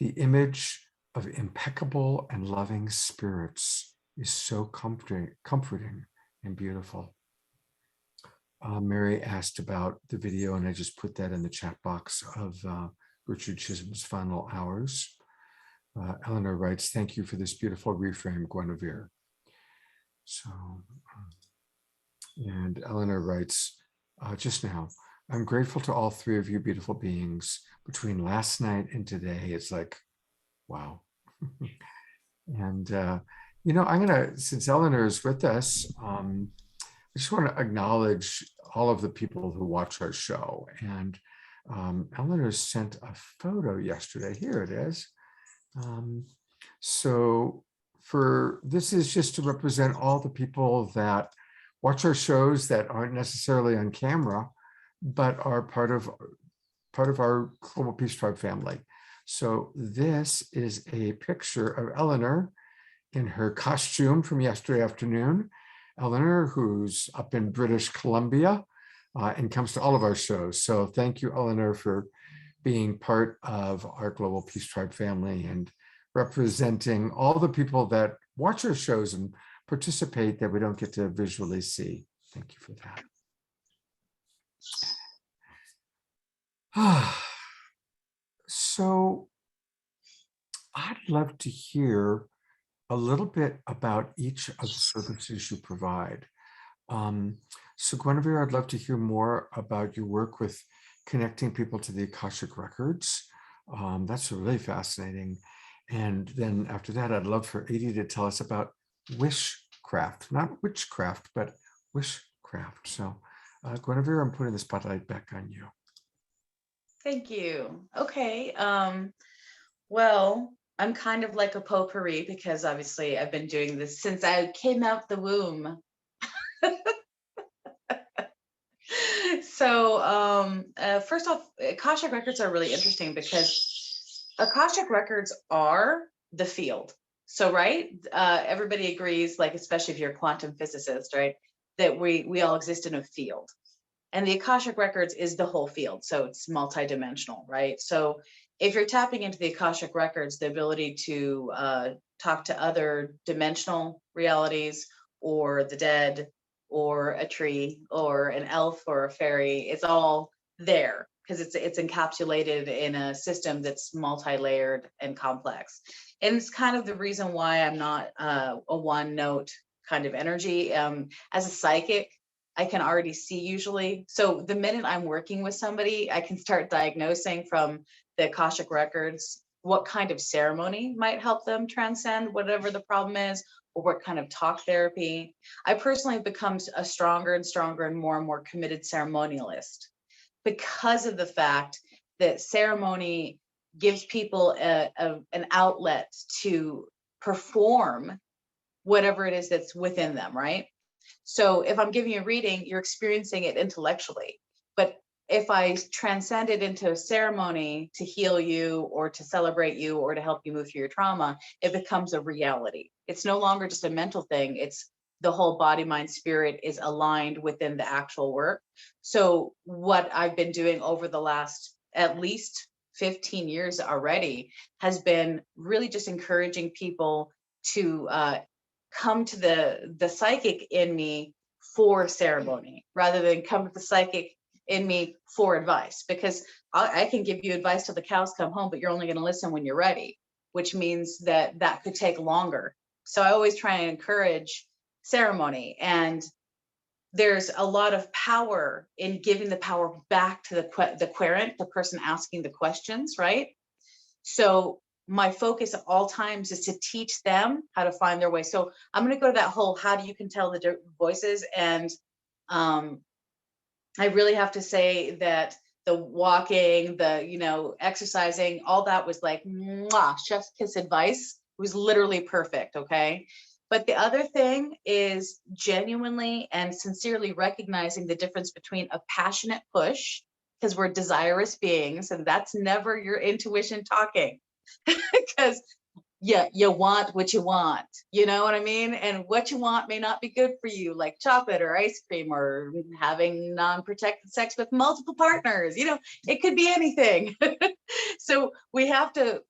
The image of impeccable and loving spirits is so comforting and beautiful. Mary asked about the video, and I just put that in the chat box of Richard Chisholm's Final Hours. Eleanor writes, thank you for this beautiful reframe, Gwenevere. So, and Eleanor writes, just now, I'm grateful to all three of you beautiful beings. Between last night and today, it's like, wow. And, you know, I'm going to, since Eleanor is with us, I just want to acknowledge all of the people who watch our show. And Eleanor sent a photo yesterday. Here it is. So this is just to represent all the people that watch our shows that aren't necessarily on camera, but are part of our Global Peace Tribe family. So this is a picture of Eleanor in her costume from yesterday afternoon. Eleanor, who's up in British Columbia and comes to all of our shows. So thank you, Eleanor, for being part of our Global Peace Tribe family and representing all the people that watch our shows and participate that we don't get to visually see. Thank you for that. So I'd love to hear a little bit about each of the services you provide. So Gwenevere, I'd love to hear more about your work with connecting people to the Akashic Records. That's really fascinating. And then after that, I'd love for Adey to tell us about WishCraft, not witchcraft, but WishCraft. So Gwenevere, I'm putting the spotlight back on you. Thank you. Okay. Well, I'm kind of like a potpourri because obviously I've been doing this since I came out the womb. So first off, Akashic Records are really interesting because Akashic Records are the field. So, right, everybody agrees, like, especially if you're a quantum physicist, right, that we all exist in a field. And the Akashic Records is the whole field. So it's multidimensional, right? So if you're tapping into the Akashic Records, the ability to talk to other dimensional realities or the dead or a tree or an elf or a fairy, it's all there because it's encapsulated in a system that's multi-layered and complex. And it's kind of the reason why I'm not a one-note kind of energy. As a psychic, I can already see usually. So the minute I'm working with somebody, I can start diagnosing from the Akashic Records what kind of ceremony might help them transcend whatever the problem is, or what kind of talk therapy. I personally have become a stronger and stronger and more committed ceremonialist because of the fact that ceremony gives people an outlet to perform whatever it is that's within them, right? So if I'm giving you a reading, you're experiencing it intellectually. But if I transcend it into a ceremony to heal you or to celebrate you or to help you move through your trauma, it becomes a reality. It's no longer just a mental thing. It's the whole body, mind, spirit is aligned within the actual work. So what I've been doing over the last at least 15 years already has been really just encouraging people to come to the psychic in me for ceremony rather than come to the psychic in me for advice, because I can give you advice till the cows come home, but you're only going to listen when you're ready, which means that could take longer. So I always try and encourage ceremony, and there's a lot of power in giving the power back to the querent, the person asking the questions, right? So my focus at all times is to teach them how to find their way. So I'm going to go to that whole, how do you can tell the different voices? And I really have to say that the walking, the, you know, exercising, all that was like, mwah, chef's kiss advice. It was literally perfect. Okay. But the other thing is genuinely and sincerely recognizing the difference between a passionate push, because we're desirous beings, and that's never your intuition talking, because you want what you want, you know what I mean? And what you want may not be good for you, like chocolate or ice cream or having non-protected sex with multiple partners, you know, it could be anything. So we have to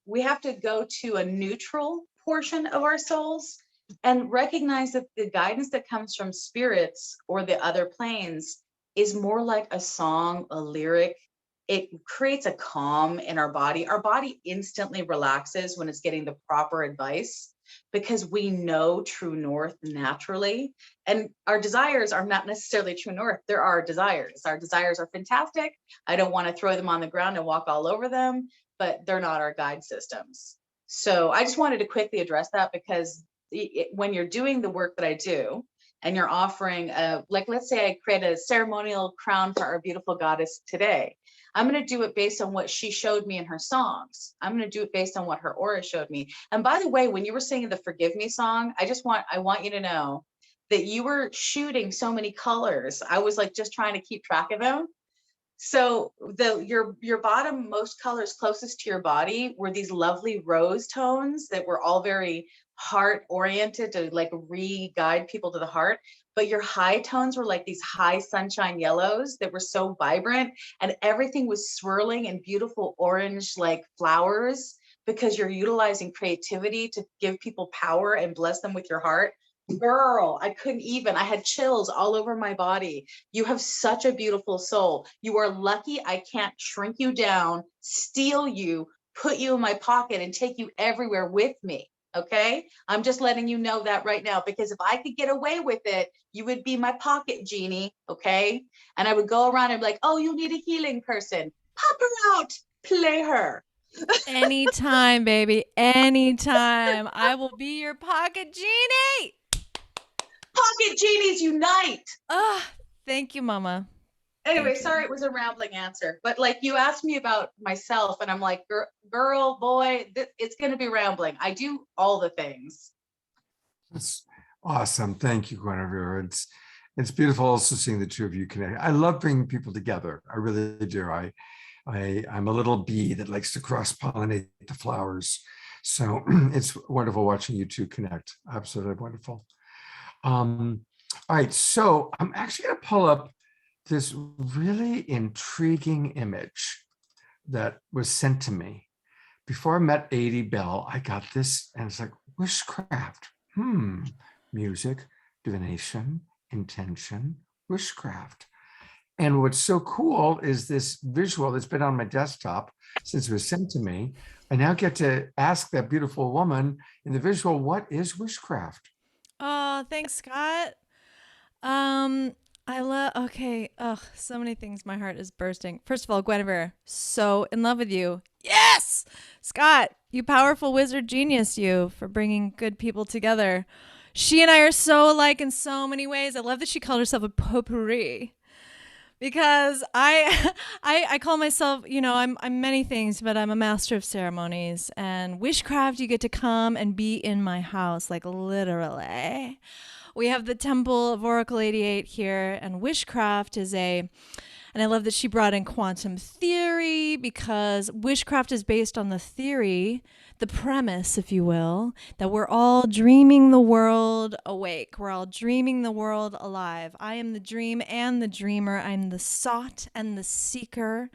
go to a neutral portion of our souls and recognize that the guidance that comes from spirits or the other planes is more like a song, a lyric. It creates a calm in our body. Our body instantly relaxes when it's getting the proper advice, because we know true north naturally. And our desires are not necessarily true north. There are desires. Our desires are fantastic. I don't want to throw them on the ground and walk all over them, but they're not our guide systems. So I just wanted to quickly address that, because when you're doing the work that I do, and you're offering like, let's say I create a ceremonial crown for our beautiful goddess today. I'm going to do it based on what she showed me in her songs. I'm going to do it based on what her aura showed me. And by the way, when you were singing the Forgive Me song, I want you to know that you were shooting so many colors. I was like, just trying to keep track of them. So your bottom most colors closest to your body were these lovely rose tones that were all very heart oriented to like re-guide people to the heart. But your high tones were like these high sunshine yellows that were so vibrant, and everything was swirling in beautiful orange like flowers, because you're utilizing creativity to give people power and bless them with your heart. Girl, I couldn't even, I had chills all over my body. You have such a beautiful soul. You are lucky I can't shrink you down, steal you, put you in my pocket and take you everywhere with me. Okay, I'm just letting you know that right now, because if I could get away with it, you would be my pocket genie. Okay, and I would go around and be like, oh, you need a healing person, pop her out, play her. Anytime, baby, anytime. I will be your pocket genie. Pocket genies unite. Thank you, Mama. Anyway, sorry, it was a rambling answer, but like you asked me about myself and I'm like, girl, boy, it's going to be rambling. I do all the things. That's awesome. Thank you, Gwenevere. It's beautiful also seeing the two of you connect. I love bringing people together. I really do. I'm a little bee that likes to cross-pollinate the flowers. So it's wonderful watching you two connect. Absolutely wonderful. All right, so I'm actually going to pull up this really intriguing image that was sent to me. Before I met Adey Bell, I got this, and it's like, wishcraft. Music, divination, intention, wishcraft. And what's so cool is this visual that's been on my desktop since it was sent to me. I now get to ask that beautiful woman in the visual, what is wishcraft? Oh, thanks, Scott. Okay. So many things. My heart is bursting. First of all, Gwenevere, so in love with you. Yes! Scott, you powerful wizard genius, you, for bringing good people together. She and I are so alike in so many ways. I love that she called herself a potpourri, because I call myself, you know, I'm many things, but I'm a master of ceremonies. And wishcraft, you get to come and be in my house, like literally. We have the Temple of Oracle 88 here, and wishcraft is and I love that she brought in quantum theory, because wishcraft is based on the theory, the premise, if you will, that we're all dreaming the world awake. We're all dreaming the world alive. I am the dream and the dreamer. I'm the sought and the seeker.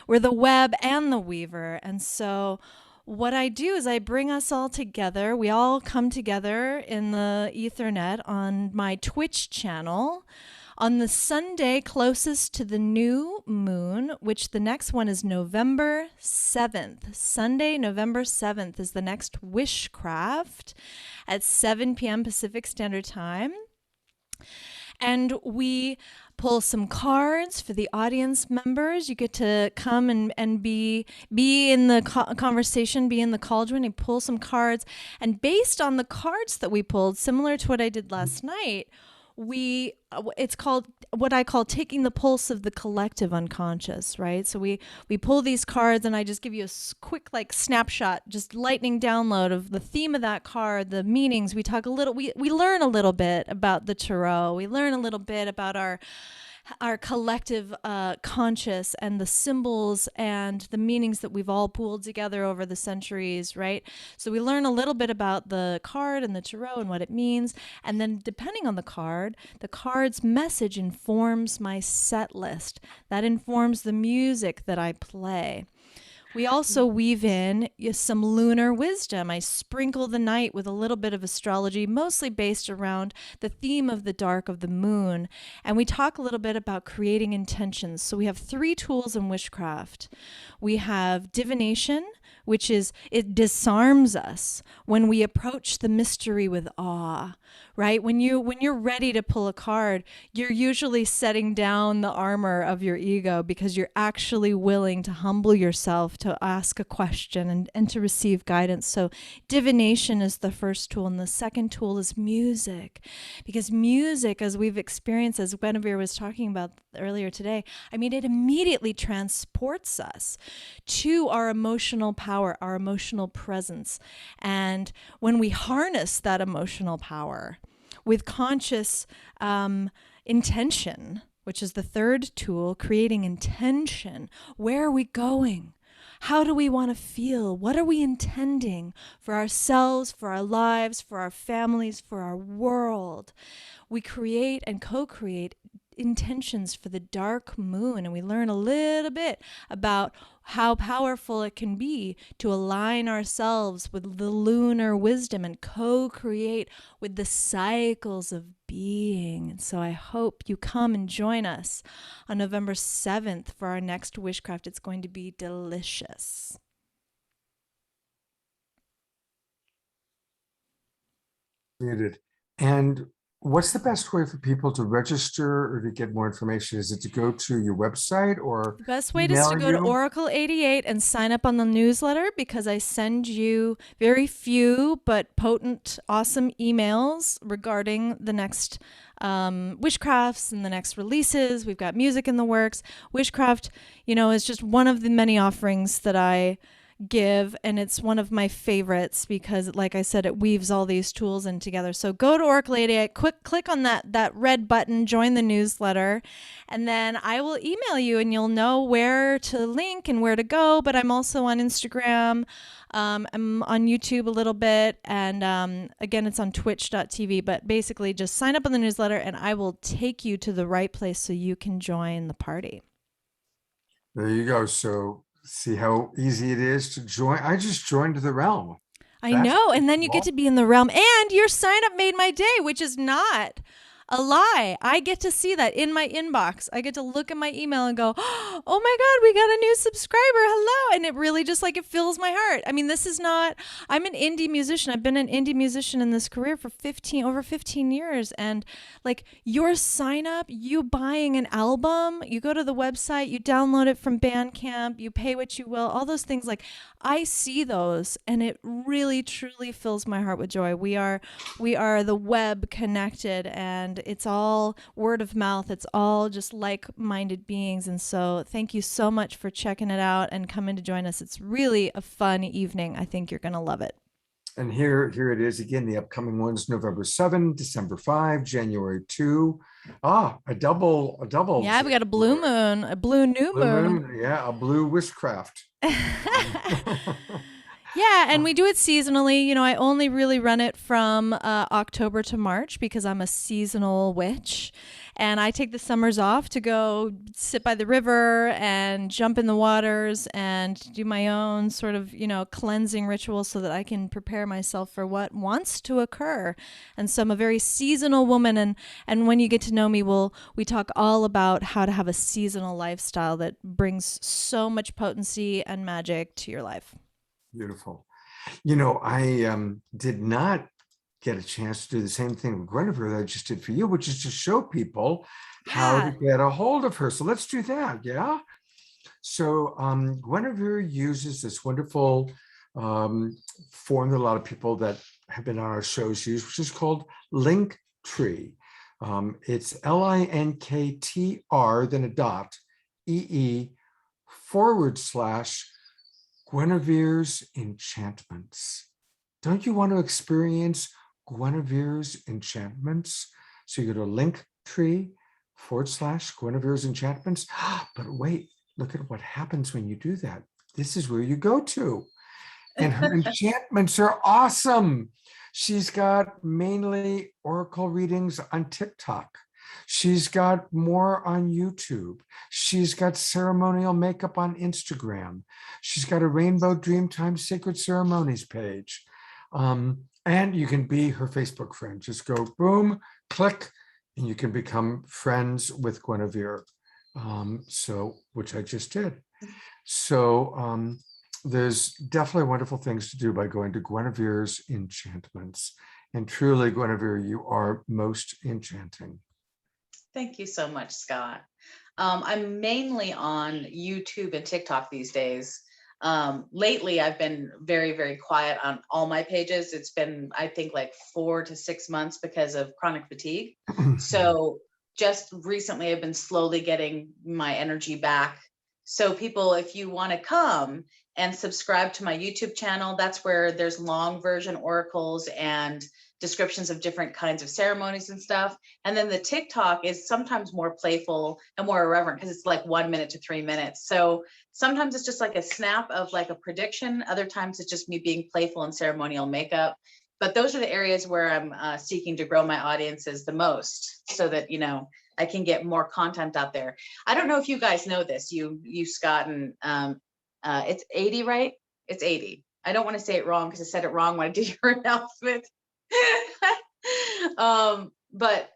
We're the web and the weaver. And so what I do is I bring us all together. We all come together in the Ethernet on my Twitch channel on the Sunday closest to the new moon, which the next one is November 7th. Sunday, November 7th is the next wishcraft at 7 p.m. Pacific Standard Time. And we pull some cards for the audience members. You get to come and be in the conversation, be in the cauldron, and pull some cards. And based on the cards that we pulled, similar to what I did last night, it's called what I call taking the pulse of the collective unconscious, right? So we pull these cards, and I just give you a quick like snapshot, just lightning download of the theme of that card, the meanings. We talk a little, we learn a little bit about the tarot. We learn a little bit about our collective conscious and the symbols and the meanings that we've all pooled together over the centuries, right? So we learn a little bit about the card and the tarot and what it means. And then depending on the card's message informs my set list. That informs the music that I play. We also weave in some lunar wisdom. I sprinkle the night with a little bit of astrology, mostly based around the theme of the dark of the moon. And we talk a little bit about creating intentions. So we have 3 tools in witchcraft. We have divination, which is, it disarms us when we approach the mystery with awe, right? When you're ready to pull a card, you're usually setting down the armor of your ego because you're actually willing to humble yourself to ask a question and to receive guidance. So divination is the first tool, and the second tool is music. Because music, as we've experienced, as Gwenevere was talking about earlier today, I mean, it immediately transports us to our emotional power, our emotional presence. And when we harness that emotional power with conscious intention, which is the third tool, creating intention. Where are we going? How do we want to feel? What are we intending for ourselves, for our lives, for our families, for our world? We create and co-create intentions for the dark moon, and we learn a little bit about how powerful it can be to align ourselves with the lunar wisdom and co-create with the cycles of being. And so I hope you come and join us on November 7th for our next Wishcraft. It's going to be delicious. Muted. And what's the best way for people to register or to get more information? Is it to go to your website or the best way is to go to Oracle 88 and sign up on the newsletter, because I send you very few but potent, awesome emails regarding the next witchcrafts and the next releases. We've got music in the works. Witchcraft, is just one of the many offerings that I give, and it's one of my favorites because, like I said, it weaves all these tools in together. So go to Oracle 88, click on that red button, join the newsletter, and then I will email you and you'll know where to link and where to go. But I'm also on Instagram, I'm on YouTube a little bit, and again, it's on twitch.tv. But basically just sign up on the newsletter and I will take you to the right place so you can join the party. There you go. So see how easy it is to join. I just joined the realm. I know. And then you get to be in the realm, and your sign up made my day, which is not a lie. I get to see that in my inbox. I get to look at my email and go, oh my God, we got a new subscriber. Hello. And it really just it fills my heart. I mean, I'm an indie musician. I've been an indie musician in this career for over 15 years. And your sign up, you buying an album, you go to the website, you download it from Bandcamp, you pay what you will, all those things. I see those, and it really, truly fills my heart with joy. We are the web connected, and it's all word of mouth. It's all just like-minded beings. And so thank you so much for checking it out and coming to join us. It's really a fun evening. I think you're going to love it. And here it is again, the upcoming ones: November 7, December 5, January 2. A double. Yeah, we got a blue moon, a blue new moon. Yeah, a blue witchcraft. Yeah, and we do it seasonally. I only really run it from October to March because I'm a seasonal witch. And I take the summers off to go sit by the river and jump in the waters and do my own sort of, cleansing ritual so that I can prepare myself for what wants to occur. And so I'm a very seasonal woman. And when you get to know me, we talk all about how to have a seasonal lifestyle that brings so much potency and magic to your life. Beautiful. I did not get a chance to do the same thing with Gwenevere that I just did for you, which is to show people how to Yeah. get a hold of her. So let's do that. Yeah. So Gwenevere uses this wonderful form that a lot of people that have been on our shows use, which is called Linktree. It's LINKTR, then a dot, EE/Guinevere's Enchantments. Don't you want to experience Guinevere's Enchantments? So you go to Linktree/Guinevere's Enchantments. But wait, look at what happens when you do that. This is where you go to. And her enchantments are awesome. She's got mainly oracle readings on TikTok. She's got more on YouTube. She's got ceremonial makeup on Instagram. She's got a Rainbow Dreamtime Sacred Ceremonies page. And you can be her Facebook friend. Just go boom, click, and you can become friends with Gwenevere. Which I just did. So there's definitely wonderful things to do by going to Guinevere's Enchantments. And truly, Gwenevere, you are most enchanting. Thank you so much, Scott. I'm mainly on YouTube and TikTok these days. Lately, I've been very, very quiet on all my pages. It's been, I think, like 4 to 6 months because of chronic fatigue. So just recently, I've been slowly getting my energy back. So people, if you want to come and subscribe to my YouTube channel, that's where there's long version oracles and descriptions of different kinds of ceremonies and stuff. And then the TikTok is sometimes more playful and more irreverent because it's like 1 minute to 3 minutes. So sometimes it's just like a snap of like a prediction. Other times it's just me being playful in ceremonial makeup. But those are the areas where I'm seeking to grow my audiences the most so that, you know, I can get more content out there. I don't know if you guys know this, you Scott, and it's Adey, right? It's Adey. I don't want to say it wrong because I said it wrong when I did your announcement. But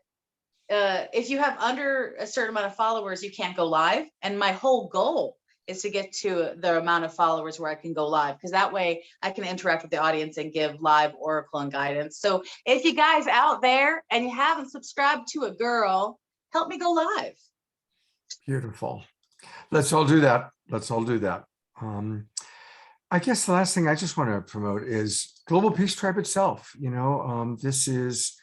if you have under a certain amount of followers, you can't go live. And my whole goal is to get to the amount of followers where I can go live, because that way I can interact with the audience and give live oracle and guidance. So if you guys out there and you haven't subscribed to a girl, help me go live. Beautiful. Let's all do that. Let's all do that. I guess the last thing I just want to promote is Global Peace Tribe itself. You know, this is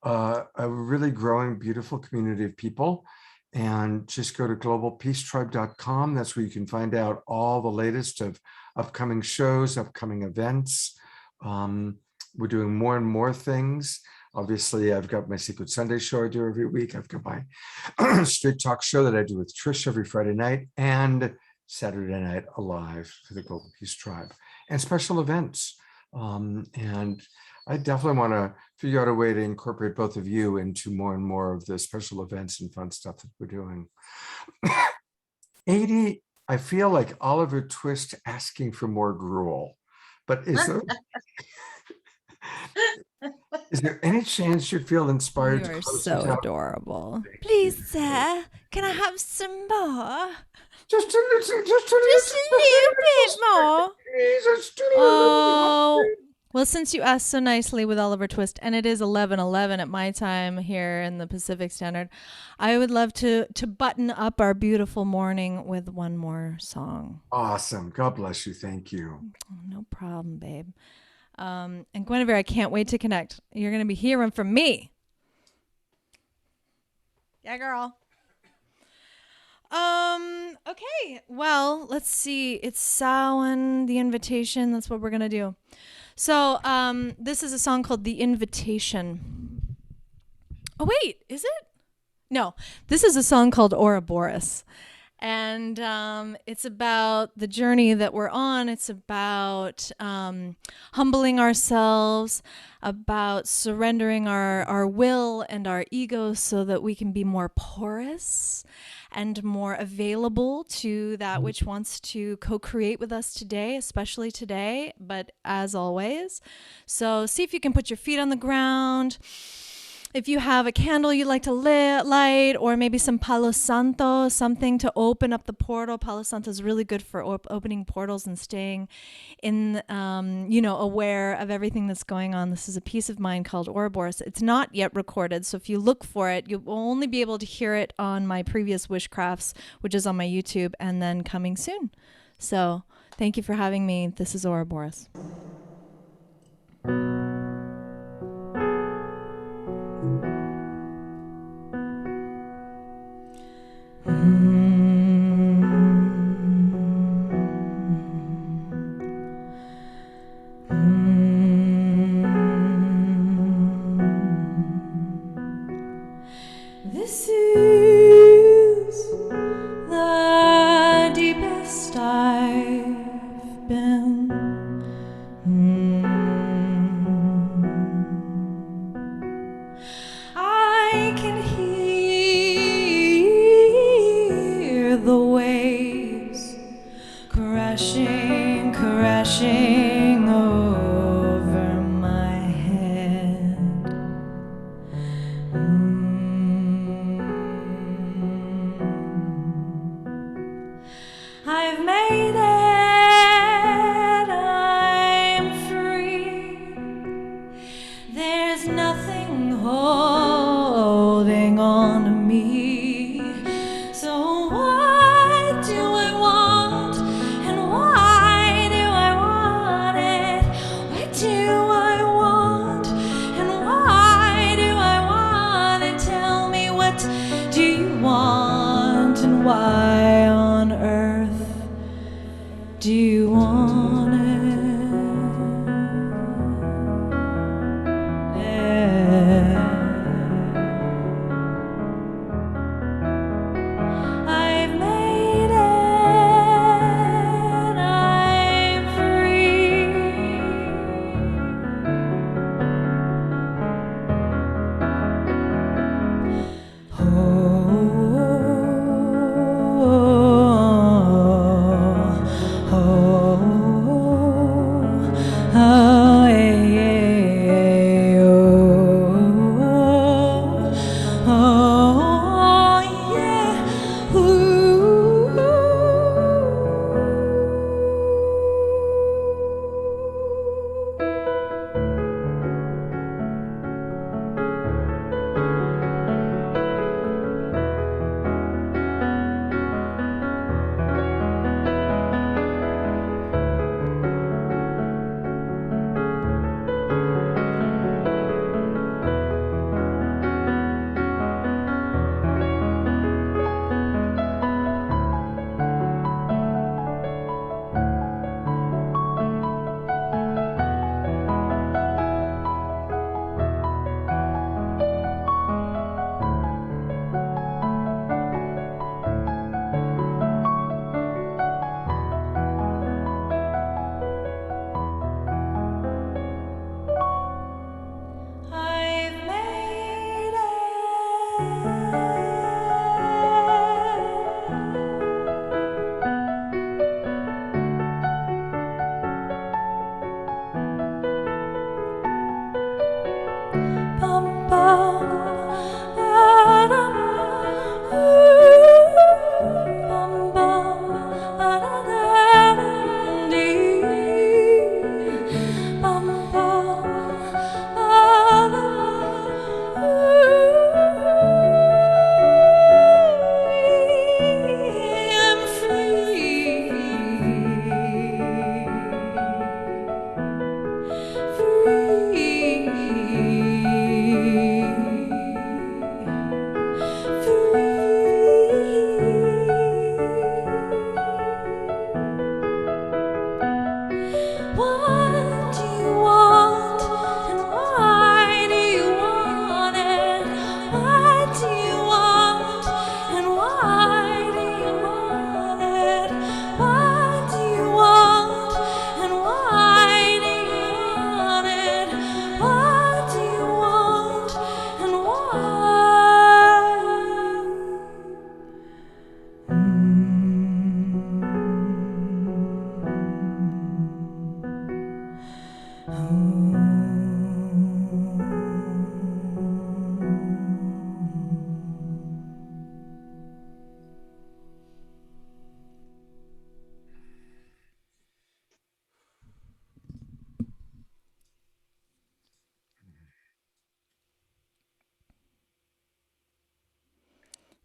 a really growing, beautiful community of people. And just go to globalpeacetribe.com. That's where you can find out all the latest of upcoming shows, upcoming events. We're doing more and more things. Obviously, I've got my Secret Sunday show I do every week. I've got my Straight Talk show that I do with Trish every Friday night, and Saturday Night Alive for the Global Peace Tribe, and special events. And I definitely want to figure out a way to incorporate both of you into more and more of the special events and fun stuff that we're doing. Adey, I feel like Oliver Twist asking for more gruel, but is there any chance you feel inspired? You are to close so this out? adorable. Please, sir, can I have some more? Just a little Just a little bit more. Oh, well, since you asked so nicely with Oliver Twist, and it is 11:11 at my time here in the Pacific Standard, I would love to button up our beautiful morning with one more song. Awesome. God bless you. Thank you. Oh, no problem, babe. And Gwenevere, I can't wait to connect. You're going to be hearing from me. Yeah, girl. Okay. Well, let's see. It's Samhain, the invitation. That's what we're going to do. So, this is a song called The Invitation. Oh, wait, is it? No, this is a song called Ouroboros. And it's about the journey that we're on. It's about humbling ourselves, about surrendering our will and our ego so that we can be more porous and more available to that which wants to co-create with us today, especially today, but as always. So see if you can put your feet on the ground. if you have a candle you'd like to light, or maybe some Palo Santo, something to open up the portal. Palo Santo is really good for opening portals and staying in, aware of everything that's going on. This is a piece of mine called Ouroboros. It's not yet recorded, so if you look for it, you'll only be able to hear it on my previous WishCrafts, which is on my YouTube, and then coming soon. So thank you for having me. This is Ouroboros. This is the deepest I've been. I can hear the waves crashing, crashing over my head. I've made it, I'm free. There's nothing holding on to me. So what do I want, and why do I want it? What do I want, and why do I want it? Tell me, what do you want, and why on earth do you want it? Yeah. I've made it, I'm free. Oh, oh, oh.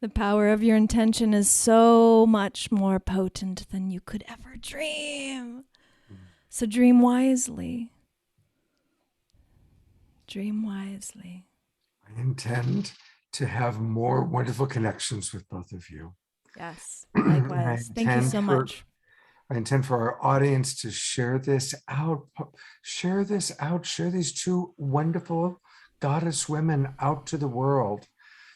The power of your intention is so much more potent than you could ever dream. So dream wisely. Dream wisely. I intend to have more wonderful connections with both of you. Yes, likewise. Thank you so much. I intend for our audience to share this out, share these two wonderful goddess women out to the world.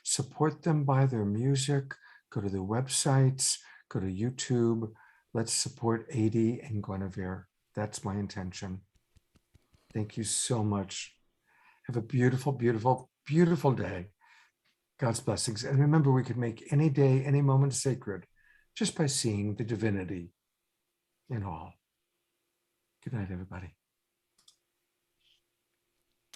Support them by their music, go to their websites, go to YouTube. Let's support Adey and Gwenevere. That's my intention. Thank you so much. Have a beautiful, beautiful, beautiful day. God's blessings. And remember, we could make any day, any moment sacred just by seeing the divinity in all. Good night, everybody.